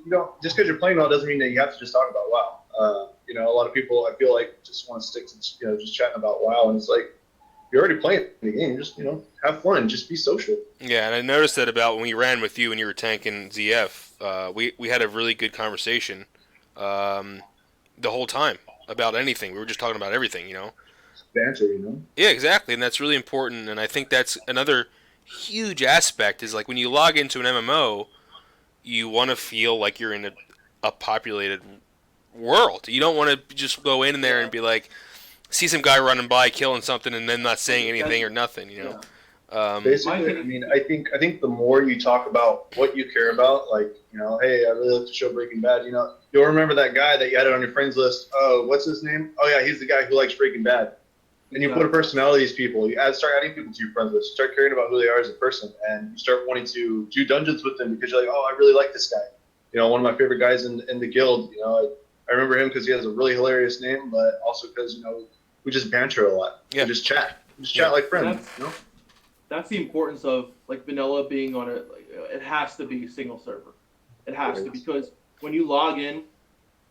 Just because you're playing WoW doesn't mean that you have to just talk about WoW. You know, a lot of people I feel like just want to stick to just chatting about WoW, and it's like you're already playing the game. Just have fun, just be social. Yeah, and I noticed that about when we ran with you and you were tanking ZF. We had a really good conversation the whole time about anything. We were just talking about everything, Banter, Yeah, exactly, and that's really important. And I think that's another huge aspect is like when you log into an MMO, you want to feel like you're in a populated world. You don't want to just go in there and be like, see some guy running by killing something and then not saying anything or nothing. Yeah. Basically, I mean, I think the more you talk about what you care about, like, hey, I really like the show Breaking Bad. You'll remember that guy that you had on your friends list. Oh, what's his name? Oh yeah, he's the guy who likes Breaking Bad. And you put a personality to these people. You start adding people to your friends list. You start caring about who they are as a person, and you start wanting to do dungeons with them because you're like, oh, I really like this guy. One of my favorite guys in the guild. I remember him because he has a really hilarious name, but also because we just banter a lot. Yeah. We just chat. We just chat like friends. That's the importance of like vanilla being on it. Like, it has to be single server. It has to, because when you log in,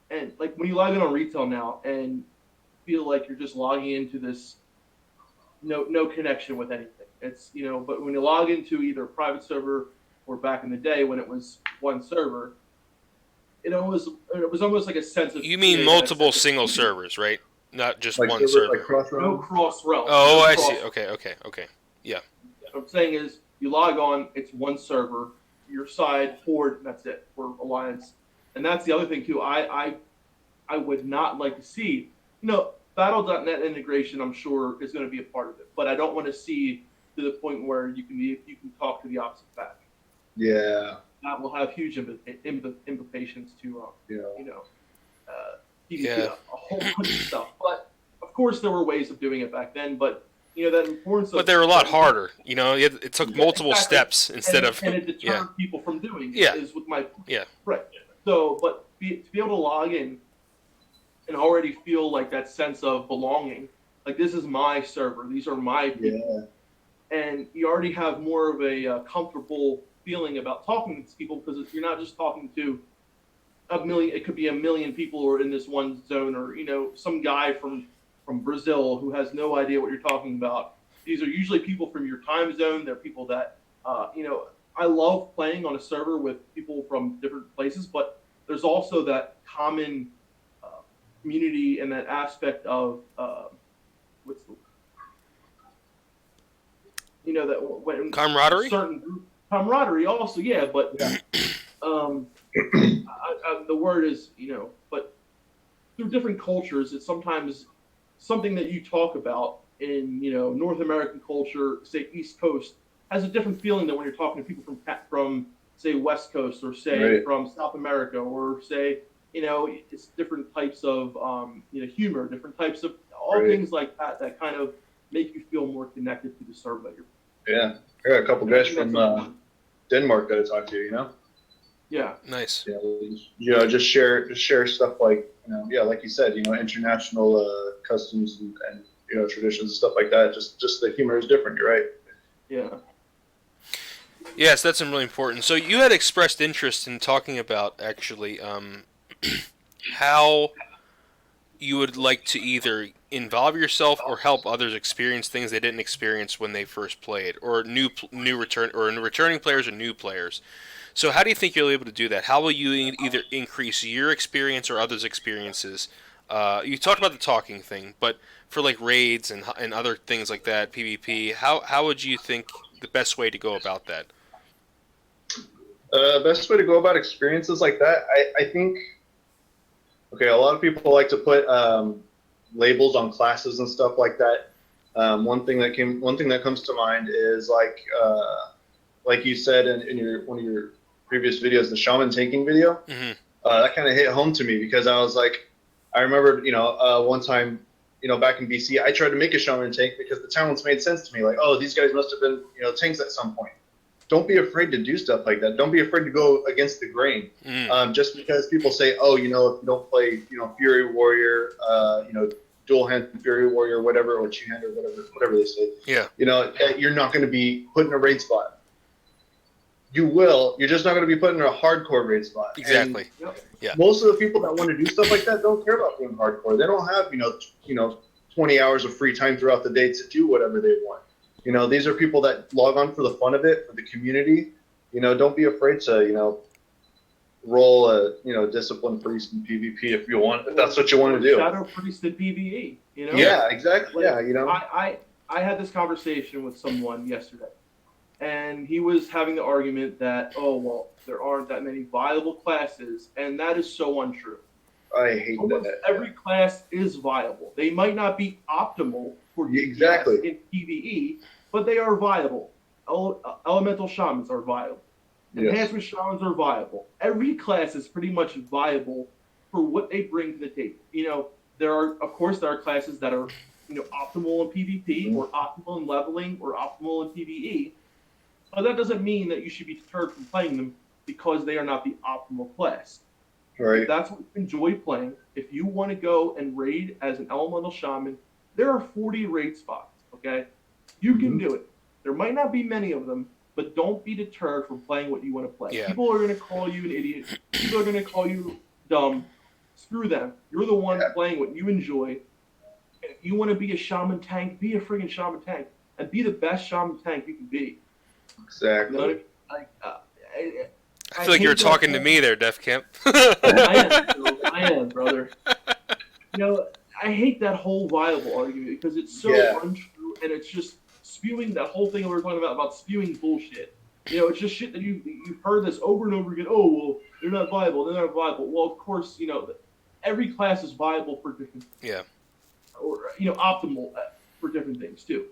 and like when you log in on retail now and feel like you're just logging into this no connection with anything. It's but when you log into either a private server or back in the day when it was one server, it was almost like a sense of. You mean multiple single servers, right? Not just like one server. Like no cross realm. Oh, no I cross. see. Okay. Yeah. What I'm saying is, you log on, it's one server, your side, Horde, that's it for Alliance, and that's the other thing too. I would not like to see, Battle.net integration. I'm sure is going to be a part of it, but I don't want to see to the point where you can talk to the opposite faction. Yeah. That will have huge implications to PvP, a whole bunch of stuff. But of course, there were ways of doing it back then. But that importance. But they were a lot harder. It took multiple steps instead of. And it deterred people from doing it. Yeah. Is with my Yeah. Right. So, but to be able to log in and already feel like that sense of belonging, like this is my server, these are my people, and you already have more of a comfortable feeling about talking to people because you're not just talking to a million. It could be a million people who are in this one zone, or some guy from Brazil who has no idea what you're talking about. These are usually people from your time zone. They're people that I love playing on a server with people from different places, but there's also that common community and that aspect of what's the that when camaraderie. Certain group camaraderie also, yeah, but the word is but through different cultures, it's sometimes something that you talk about in North American culture, say East Coast, has a different feeling than when you're talking to people from say West Coast or say from South America or say it's different types of humor, different types of things like that kind of make you feel more connected to the server that you're. Yeah, I got a couple guys from Denmark that I talked to. Yeah. Nice. Yeah, just share stuff like like you said, international customs and traditions and stuff like that. Just the humor is different. You're right. Yeah. Yes, that's really important. So you had expressed interest in talking about actually how you would like to either involve yourself or help others experience things they didn't experience when they first played, or returning players or new players. So how do you think you'll be able to do that? How will you either increase your experience or others' experiences? You talked about the talking thing, but for like raids and other things like that, PvP, how would you think the best way to go about that? Best way to go about experiences like that, I think. Okay, a lot of people like to put labels on classes and stuff like that. One thing that comes to mind is like you said in one of your previous videos, the shaman tanking video. Mm-hmm. That kind of hit home to me because I was like, I remember one time back in BC, I tried to make a shaman tank because the talents made sense to me. Like, oh, these guys must have been tanks at some point. Don't be afraid to do stuff like that. Don't be afraid to go against the grain. Just because people say, oh, if you don't play, Fury Warrior, dual hand Fury Warrior, whatever, or two hand or whatever they say. Yeah. You're not going to be put in a raid spot. you will. You're just not going to be put in a hardcore raid spot. Exactly. And Yeah. most of the people that want to do stuff like that don't care about being hardcore. They don't have, 20 hours of free time throughout the day to do whatever they want. These are people that log on for the fun of it, for the community. Don't be afraid to, roll a, discipline priest in PvP if that's what you want to do. Shadow priest in PvE, Yeah, exactly. I had this conversation with someone yesterday, and he was having the argument that, there aren't that many viable classes, and that is so untrue. I hate that. Every class is viable. They might not be optimal for exactly in PvE, but they are viable. Elemental shamans are viable. Enhancement shamans are viable. Every class is pretty much viable for what they bring to the table. There are classes that are, optimal in PvP or optimal in leveling or optimal in PvE. But that doesn't mean that you should be deterred from playing them because they are not the optimal class. Right. If that's what you enjoy playing, if you want to go and raid as an elemental shaman, there are 40 raid spots, okay? You can do it. There might not be many of them, but don't be deterred from playing what you want to play. Yeah. People are going to call you an idiot. People are going to call you dumb. Screw them. You're the one playing what you enjoy. If you want to be a shaman tank, be a friggin' shaman tank. And be the best shaman tank you can be. Exactly. You know what I mean? I feel like you were talking to me there, Defcamp. I am, brother. I hate that whole viable argument because it's so untrue, and it's just spewing that whole thing we were talking about spewing bullshit. It's just shit that you've heard this over and over again. Oh, well, they're not viable. They're not viable. Well, of course, every class is viable for different. Yeah. Or optimal for different things too.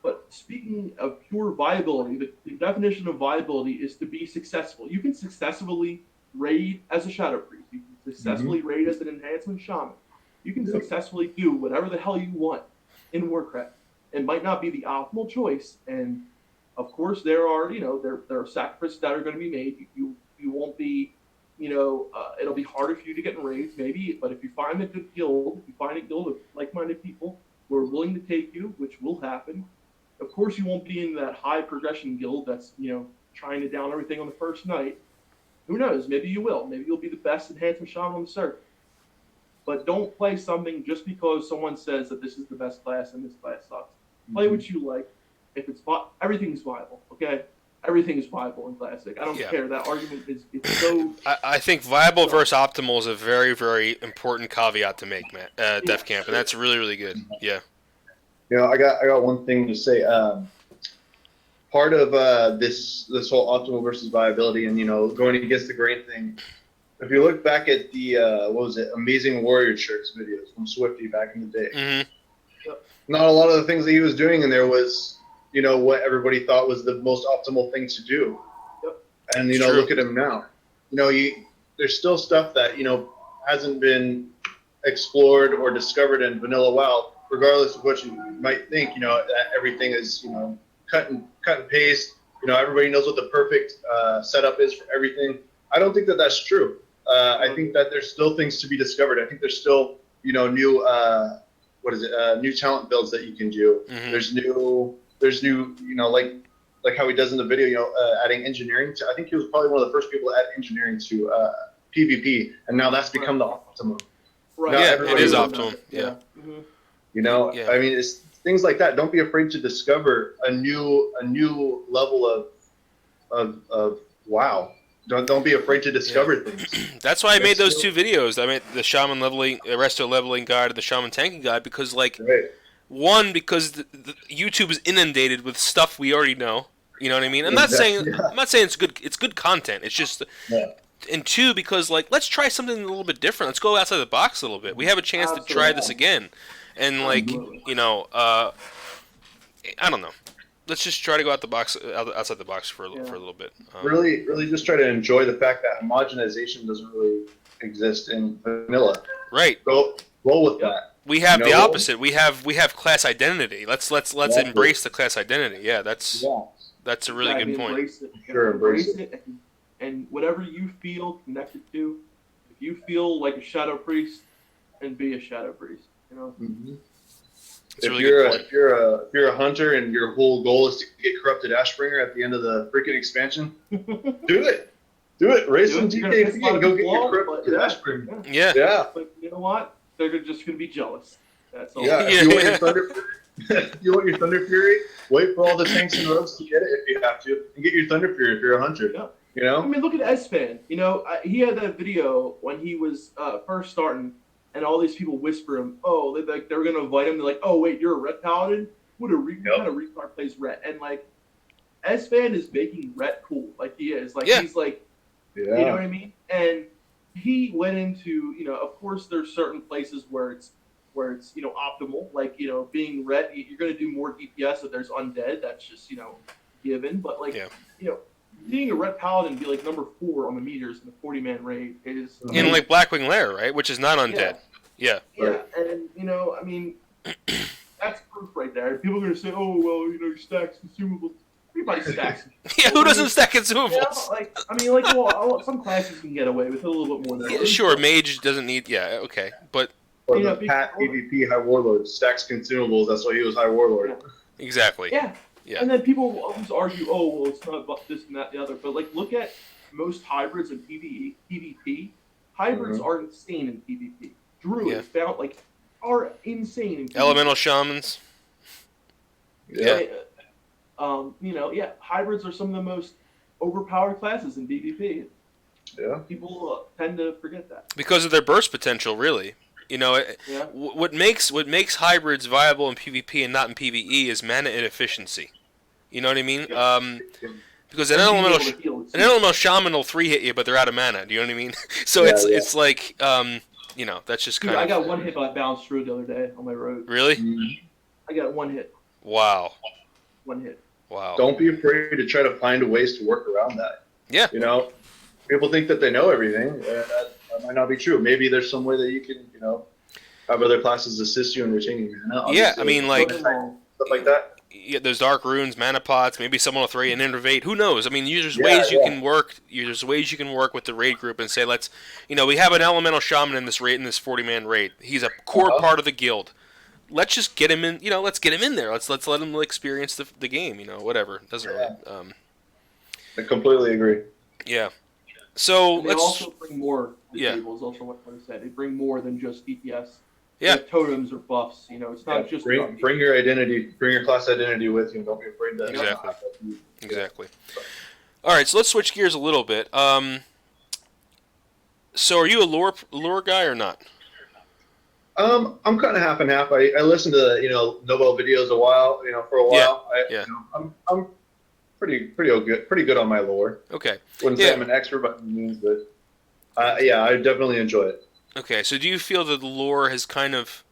But speaking of pure viability, the definition of viability is to be successful. You can successfully raid as a shadow priest. You can successfully raid as an enhancement shaman. You can successfully do whatever the hell you want in Warcraft. It might not be the optimal choice, and of course there are there are sacrifices that are going to be made. You won't be it'll be harder for you to get in raids maybe, but if you find a good guild, if you find a guild of like-minded people who are willing to take you, which will happen. Of course, you won't be in that high progression guild that's, trying to down everything on the first night. Who knows? Maybe you will. Maybe you'll be the best enhancement shaman on the server. But don't play something just because someone says that this is the best class and this class sucks. Play what you like. If it's everything's viable, okay? Everything is viable in Classic. I don't care. That argument it's so. I think viable versus optimal is a very, very important caveat to make, Matt. Defcamp, and that's really, really good. Yeah. I got one thing to say. Part of this whole optimal versus viability and going against the grain thing. If you look back at the Amazing Warrior shirts videos from Swifty back in the day, not a lot of the things that he was doing in there was what everybody thought was the most optimal thing to do. And look at him now. There's still stuff that hasn't been explored or discovered in Vanilla WoW. Regardless of what you might think, that everything is, cut and paste. Everybody knows what the perfect setup is for everything. I don't think that that's true. I think that there's still things to be discovered. I think there's still, new, new talent builds that you can do. There's new, like how he does in the video, adding engineering to. I think he was probably one of the first people to add engineering to PvP, and now that's become the optimum. Right. Yeah, it is optimum. Yeah. I mean, it's things like that. Don't be afraid to discover a new level of WoW. Don't be afraid to discover things. That's why I made those two videos. I made the Shaman leveling, the Resto leveling guide, and the Shaman tanking guide because, one, because the YouTube is inundated with stuff we already know. You know what I mean? I'm not saying it's good. It's good content. It's just. And two, because let's try something a little bit different. Let's go outside the box a little bit. We have a chance to try this again. And I don't know. Let's just try to go outside the box for a little bit. Really, just try to enjoy the fact that homogenization doesn't really exist in vanilla. Right. Go roll with that. We have the opposite. We have class identity. Let's embrace the class identity. Yeah, that's a really good point. Embrace it. Sure, embrace it. And whatever you feel connected to, if you feel like a shadow priest, and be a shadow priest. That's a really good point. If you're a hunter and your whole goal is to get corrupted Ashbringer at the end of the freaking expansion, do it. Do it. Raise some DKP and go get your corrupted Ashbringer. Yeah. But you know what? They're just going to be jealous. That's all. Yeah. If you want your Thunder Fury, you want your Thunder Fury, wait for all the tanks and rogues to get it if you have to, and get your Thunder Fury if you're a hunter. Yeah. You know? I mean, look at Espan. You know, he had that video when he was first starting, and all these people whisper him, oh, they were going to invite him. They're like, oh, wait, you're a Ret Paladin? What kind of retard plays Ret? And, like, Espan is making Ret cool. Like, he is. Like, he's like, you know what I mean? And he went into, you know, of course there's certain places where it's, you know, optimal. Like, you know, being Ret, you're going to do more DPS if there's undead. That's just, you know, given. But, like, you know, being a Ret Paladin and be like number 4 on the meters in the 40-man raid is in like Blackwing Lair, right? Which is not undead. Yeah. And you know, I mean, that's proof right there. People are gonna say, "Oh, well, you know, you stacks consumables." Everybody stacks. Yeah, who doesn't stack consumables? Yeah, like, I mean, like, well, some classes can get away with it a little bit more than others. Sure, mage doesn't need. Yeah, okay, but or the Pat PvP High Warlord stacks consumables. That's why he was High Warlord. Exactly. Yeah. And then people always argue, oh, well, it's not about this and that and the other. But, like, look at most hybrids in PvP. Hybrids are insane in PvP. Druids found, like, are insane in PvP. Elemental shamans. You know, hybrids are some of the most overpowered classes in PvP. Yeah. People tend to forget that. Because of their burst potential, really. You know, what makes hybrids viable in PvP and not in PvE is mana inefficiency. You know what I mean? Because an elemental shaman will 3-hit you, but they're out of mana. Do you know what I mean? So it's like, you know, that's just kind of. I got 1 hit by Balanced Druid the other day on my road. Really? I got 1 hit. Wow. 1 hit. Wow. Don't be afraid to try to find ways to work around that. Yeah. You know, people think that they know everything, and that might not be true. Maybe there's some way that you can, you know, have other classes assist you in retaining mana. Yeah, I mean, like stuff like that. Yeah, there's dark runes, mana pots. Maybe someone will throw you an innervate. Who knows? I mean, there's ways you can work. There's ways you can work with the raid group and say, let's, you know, we have an elemental shaman in this 40-man raid. He's a core part of the guild. Let's just get him in. You know, let's get him in there. Let's let him experience the game. You know, whatever. Doesn't really. I completely agree. Yeah. So they let's also bring more. The table is also what I said. They bring more than just DPS. Yeah, totems or buffs. You know, it's not just bring your identity, bring your class identity with you. Don't be afraid to exactly. All right, so let's switch gears a little bit. So, are you a lore guy or not? I'm kind of half and half. I listened to Novo videos for a while. Yeah. I'm pretty good on my lore. Okay. Wouldn't say I'm an expert by any means, but I definitely enjoy it. Okay, so do you feel that the lore has kind of,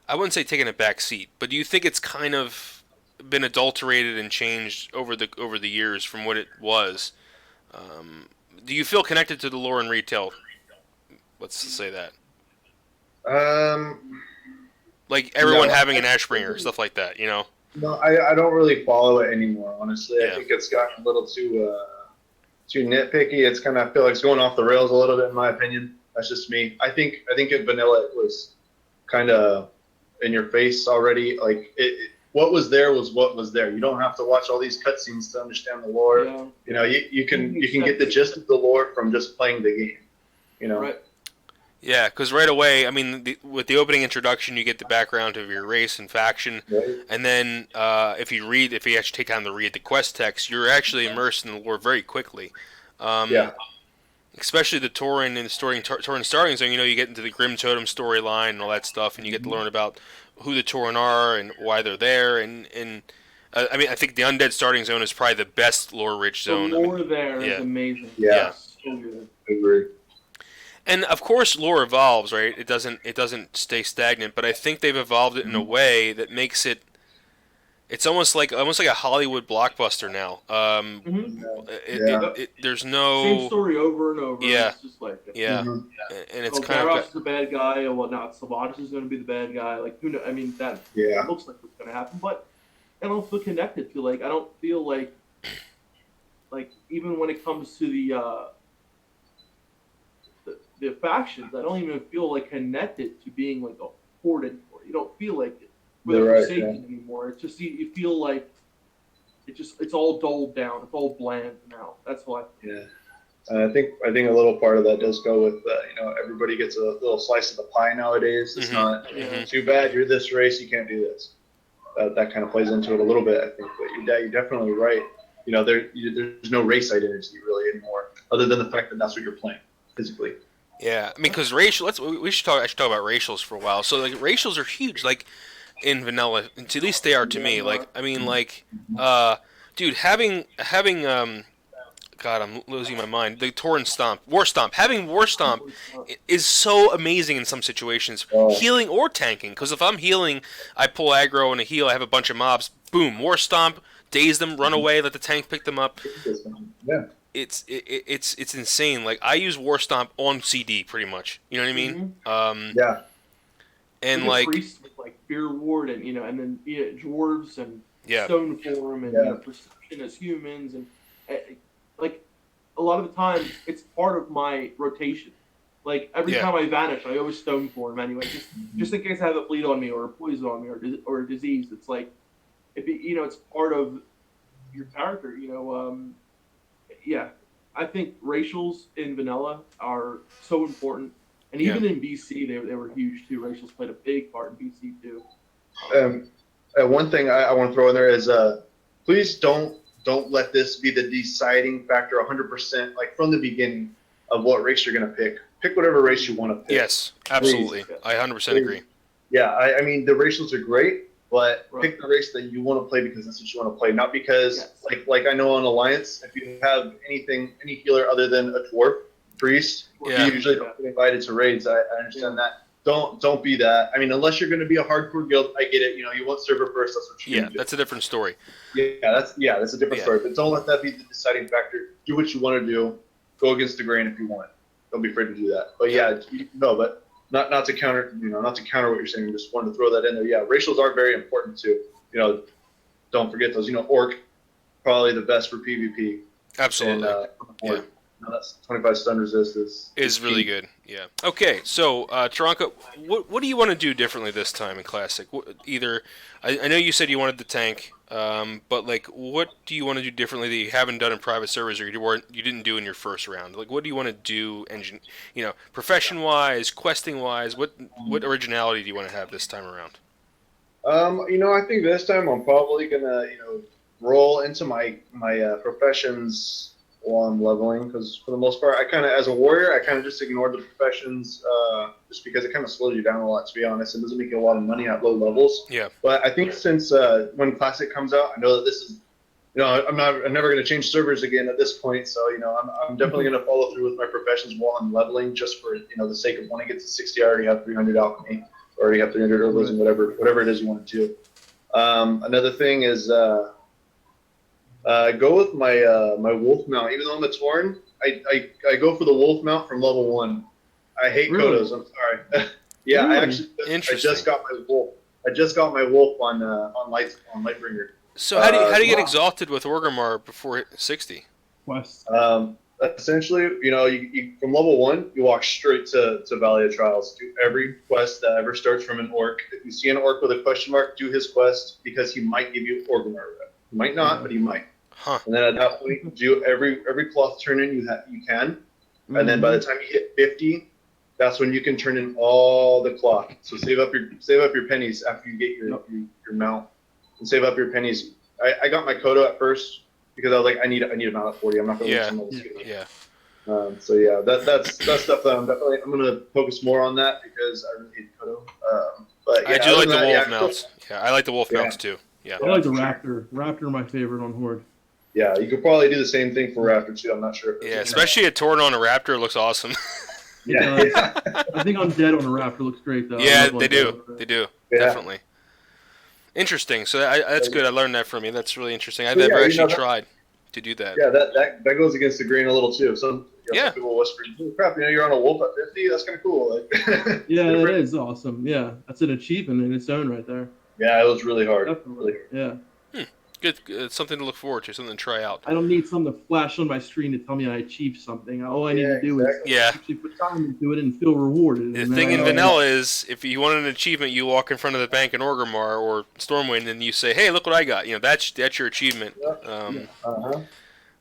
I wouldn't say taken a back seat, but do you think it's kind of been adulterated and changed over the years from what it was? Do you feel connected to the lore in retail? Let's say that. Like everyone having an Ashbringer, stuff like that, you know? No, I don't really follow it anymore, honestly. I think it's gotten a little too nitpicky. It's kind of, I feel like it's going off the rails a little bit, in my opinion. That's just me. I think in vanilla it was kind of in your face already. Like what was there was what was there. You don't have to watch all these cutscenes to understand the lore. Yeah. You know, you can get the gist of the lore from just playing the game. You know. Right. Yeah, because right away, I mean, with the opening introduction, you get the background of your race and faction, and then if you actually take time to read the quest text, you're actually immersed in the lore very quickly. Especially the Tauren and Tauren Starting Zone, you get into the Grim Totem storyline and all that stuff, and you get to learn about who the Tauren are and why they're there. And I mean, I think the Undead Starting Zone is probably the best lore-rich zone. The lore there is amazing. Yeah. So good. I agree. And of course, lore evolves, right? It doesn't stay stagnant, but I think they've evolved it in a way that makes it. It's almost like a Hollywood blockbuster now. There's no same story over and over. Yeah, it's just like and it's kind Garrosh is the bad guy, or whatnot. Sylvanas is going to be the bad guy. Like who knows? I mean, that looks like what's going to happen, but I don't feel connected to. Like I don't feel like even when it comes to the factions, I don't even feel like connected to being like a horde anymore. You don't feel like it. for the You're right, Forsaken anymore. It's just you feel like it's all dulled down. It's all bland now. That's why. Yeah. I think a little part of that does go with everybody gets a little slice of the pie nowadays. It's not too bad you're this race, you can't do this. That kind of plays into it a little bit, I think. But you're definitely right. There's no race identity really anymore, other than the fact that that's what you're playing physically. Yeah, I mean, because racial. I should talk about racials for a while. So like racials are huge, like in vanilla. At least they are to me. Like I mean, like, dude, having God, I'm losing my mind. The Torrent Stomp, War Stomp. Having War Stomp is so amazing in some situations, healing or tanking. Because if I'm healing, I pull aggro and a heal. I have a bunch of mobs. Boom, War Stomp, daze them, run away, let the tank pick them up. Yeah. It's insane. Like I use War Stomp on CD pretty much. You know what I mean? Yeah. And like priests with like Fear Ward and and then dwarves and Yeah. stone form and perception as humans and like a lot of the time it's part of my rotation. Like every time I vanish, I always stone form anyway, just in case I have a bleed on me or a poison on me or a disease. It's like if it's part of your character. Yeah, I think racials in vanilla are so important, and even in BC they were huge too. Racials played a big part in BC too. One thing I want to throw in there is please don't let this be the deciding factor 100%, like from the beginning of what race you're going to pick. Pick whatever race you want to pick. Yes, absolutely. Please. I 100% agree. Yeah, I mean, the racials are great, but pick the race that you want to play because that's what you want to play, not because, like I know on Alliance, if you have any healer other than a dwarf priest, you usually don't get invited to raids. I understand that. Don't be that. I mean, unless you're going to be a hardcore guild, I get it. You want server first. That's what you do. That's a different story. That's a different story. But don't let that be the deciding factor. Do what you want to do. Go against the grain if you want. Don't be afraid to do that. But but not to counter. Not to counter what you're saying. Just wanted to throw that in there. Yeah, racials are very important too. Don't forget those. Orc, probably the best for PvP. Absolutely. And, that's 25 stun resist is really good. Yeah. Okay, so Turanka, what do you want to do differently this time in Classic? I know you said you wanted the tank, but like, what do you want to do differently that you haven't done in private servers or you didn't do in your first round? Like, what do you want to do, profession wise, questing wise? What originality do you want to have this time around? I think this time I'm probably gonna roll into my professions while I'm leveling, because for the most part, as a warrior, I kind of just ignored the professions just because it kind of slows you down a lot, to be honest. It doesn't make you a lot of money at low levels. Yeah. But I think since when Classic comes out, I know that this is, I'm never going to change servers again at this point. So, I'm definitely going to follow through with my professions while I'm leveling, just for, the sake of when I get to 60, I already have 300 alchemy, or already have 300 herbalism, whatever it is you want to do. Another thing is, go with my wolf mount. Even though I'm a Tauren, I go for the wolf mount from level 1. I hate Kodos. I'm sorry. Yeah, really? I just got my wolf. I just got my wolf on Lightbringer. So how do you get exalted with Orgrimmar before 60? Quest. Essentially, you from level 1, you walk straight to Valley of Trials. Do every quest that ever starts from an orc. If you see an orc with a question mark, do his quest, because he might give you Orgrimmar. He might not, but he might. Huh. And then at that point, do every cloth turn in you can, and then by the time you hit 50, that's when you can turn in all the cloth. So save up your pennies after you get your mount, and save up your pennies. I got my Kodo at first because I was like, I need a mount at 40. I'm not going to let someone else get it. So yeah, that's stuff that I'm going to focus more on that, because I really hate Kodo. But yeah, I do like the wolf mounts. Yeah, I like the wolf mounts too. Yeah. I like the Raptor. Raptor, my favorite on Horde. Yeah, you could probably do the same thing for Raptor too. I'm not sure. Yeah, especially a Tauren on a Raptor looks awesome. Yeah. I think Undead on a Raptor looks great though. Yeah, they do. They do. Yeah. Definitely. Interesting. So that's good. I learned that from you. That's really interesting. I've never actually tried to do that. Yeah, that goes against the grain a little too. Some people whisper, "Oh, crap, you're on a wolf at 50. That's kind of cool." Like, yeah, that is awesome. Yeah, that's an achievement in its own right there. Yeah, it was really hard. Definitely. Yeah. Good. It's something to look forward to. Something to try out. I don't need something to flash on my screen to tell me I achieved something. All I need to do is Yeah. actually put time into it and feel rewarded. The And thing then in vanilla is, if you want an achievement, you walk in front of the bank in Orgrimmar or Stormwind, and you say, "Hey, look what I got!" You know, that's your achievement.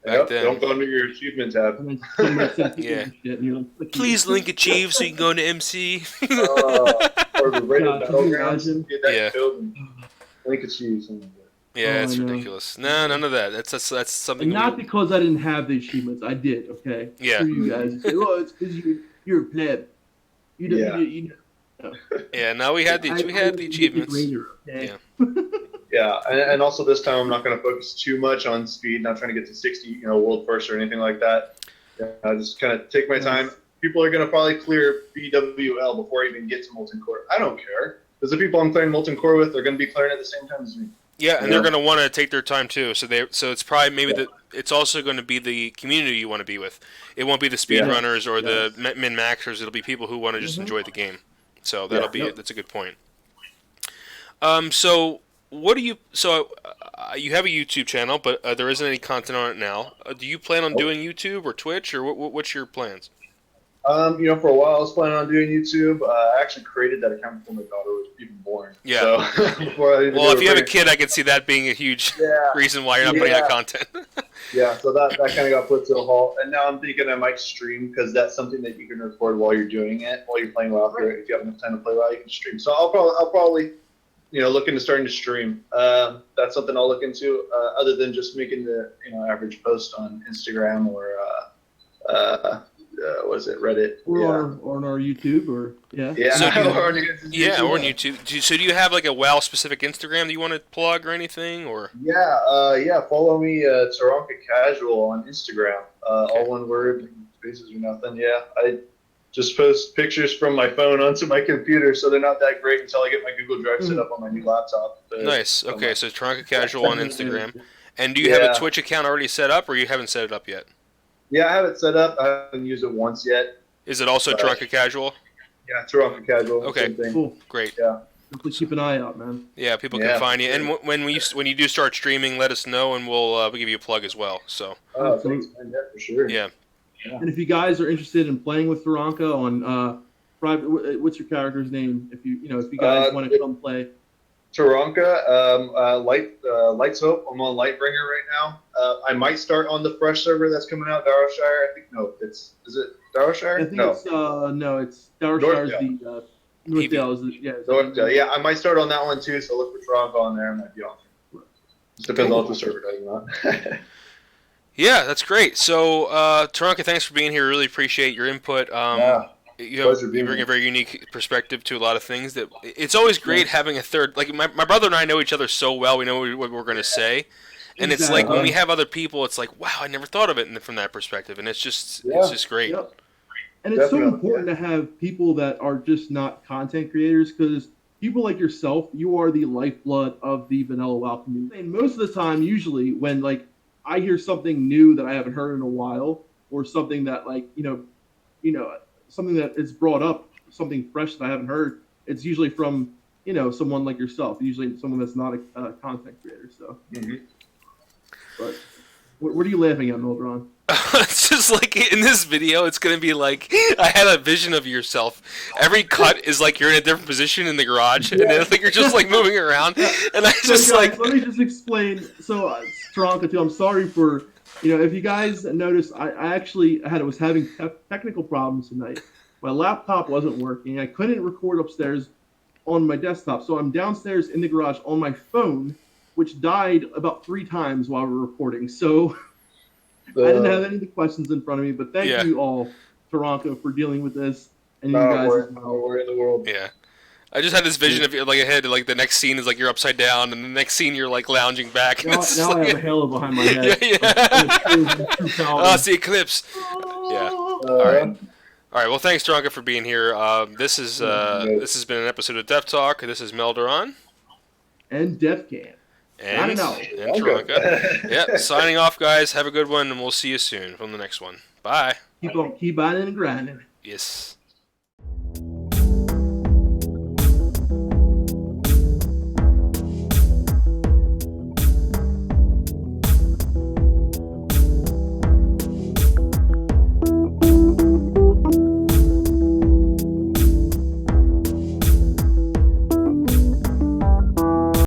Back then. Don't go into your achievement tab. and then somebody says Yeah. shit, and you're like, clicking Please it. link achieve so you can go into MC. Or the rated God, can you battlegrounds. imagine? Get that Yeah. killed and link achieve something like that. Yeah, Oh, it's I know. ridiculous. No, none of that. That's something. And not because I didn't have the achievements. I did, okay? Yeah. Screw you guys. You say, well, it's because you're a pleb. You don't, Yeah. you know. Yeah, no, we had the achievements. Okay? Yeah. Yeah, and also this time I'm not going to focus too much on speed, not trying to get to 60, world first or anything like that. Yeah, I just kind of take my time. People are going to probably clear BWL before I even get to Molten Core. I don't care, because the people I'm clearing Molten Core with are going to be clearing at the same time as me. Yeah, and they're going to want to take their time too. So it's probably maybe it's also going to be the community you want to be with. It won't be the speedrunners or the min-maxers. It'll be people who want to just enjoy the game. So that'll be that's a good point. So what do you? So you have a YouTube channel, but there isn't any content on it now. Do you plan on doing YouTube or Twitch, or what's your plans? For a while I was planning on doing YouTube. I actually created that account before my daughter was even born. Yeah. So, well, if you have a kid, I could see that being a huge reason why you're not putting out content. Yeah, so that kind of got put to a halt. And now I'm thinking I might stream, because that's something that you can record while you're doing it, while you're playing WoW. If you have enough time to play WoW, you can stream. So I'll probably look into starting to stream. That's something I'll look into, other than just making the average post on Instagram or what is it, Reddit? Or on our YouTube, or So or on YouTube. So do you have like a WoW specific Instagram that you want to plug or anything, or? Yeah. Follow me, Turanka Casual on Instagram. All one word, spaces or nothing. Yeah, I just post pictures from my phone onto my computer, so they're not that great until I get my Google Drive set up on my new laptop. Nice. Okay, so Turanka Casual on Instagram. And do you have a Twitch account already set up, or you haven't set it up yet? Yeah, I have it set up. I haven't used it once yet. Is it also Turanka Casual? Yeah, Turanka Casual. Okay, same thing. Cool. Great. Yeah. Please keep an eye out, man. Yeah, people can find you. And when you do start streaming, let us know, and we'll give you a plug as well. So. Oh, thanks, man. Yeah, for sure. Yeah. And if you guys are interested in playing with Turanka on private, what's your character's name? If you guys want to come play. Turanka, Light's Hope. I'm on Lightbringer right now. I might start on the fresh server that's coming out, Darrowshire. I think is it Darrowshire? I think it's Darrowshire's the Northdale. Yeah, I might start on that one too. So look for Turanka on there. I might be on. Just depends on what the server does or not. Yeah, that's great. So, Turanka, thanks for being here. Really appreciate your input. You bring a very unique perspective to a lot of things. That it's always great having a third. Like my brother and I know each other so well. We know what we're going to say, and it's like when we have other people, it's like, wow, I never thought of it from that perspective, and it's just great. Yep. And it's so important to have people that are just not content creators, because people like yourself, you are the lifeblood of the vanilla WoW community. And most of the time, usually when I hear something new that I haven't heard in a while, or something that something that is brought up, something fresh that I haven't heard, it's usually from someone like yourself, usually someone that's not a content creator. So, but what are you laughing at, Melderon? It's just like in this video, it's gonna be like I had a vision of yourself. Every cut is like you're in a different position in the garage, and then you're just like moving around. And I just guys, let me just explain. So, Turanka, too. I'm sorry for if you guys noticed, I actually was having technical problems tonight. My laptop wasn't working. I couldn't record upstairs on my desktop, so I'm downstairs in the garage on my phone, which died about 3 times while we were recording. So. I didn't have any of the questions in front of me, but thank you all, Turanka, for dealing with this, and you guys. We're in the world. Yeah, I just had this vision of ahead. Like the next scene is you're upside down, and the next scene you're lounging back. Now I have a halo behind my head. Oh, it's the eclipse. Yeah. All right. Well, thanks, Turanka, for being here. This has been an episode of DefTalk. This is Melderon and Defcamp. And Turanka. Signing off, guys. Have a good one, and we'll see you soon from the next one. Bye. Keep on and grinding. Yes.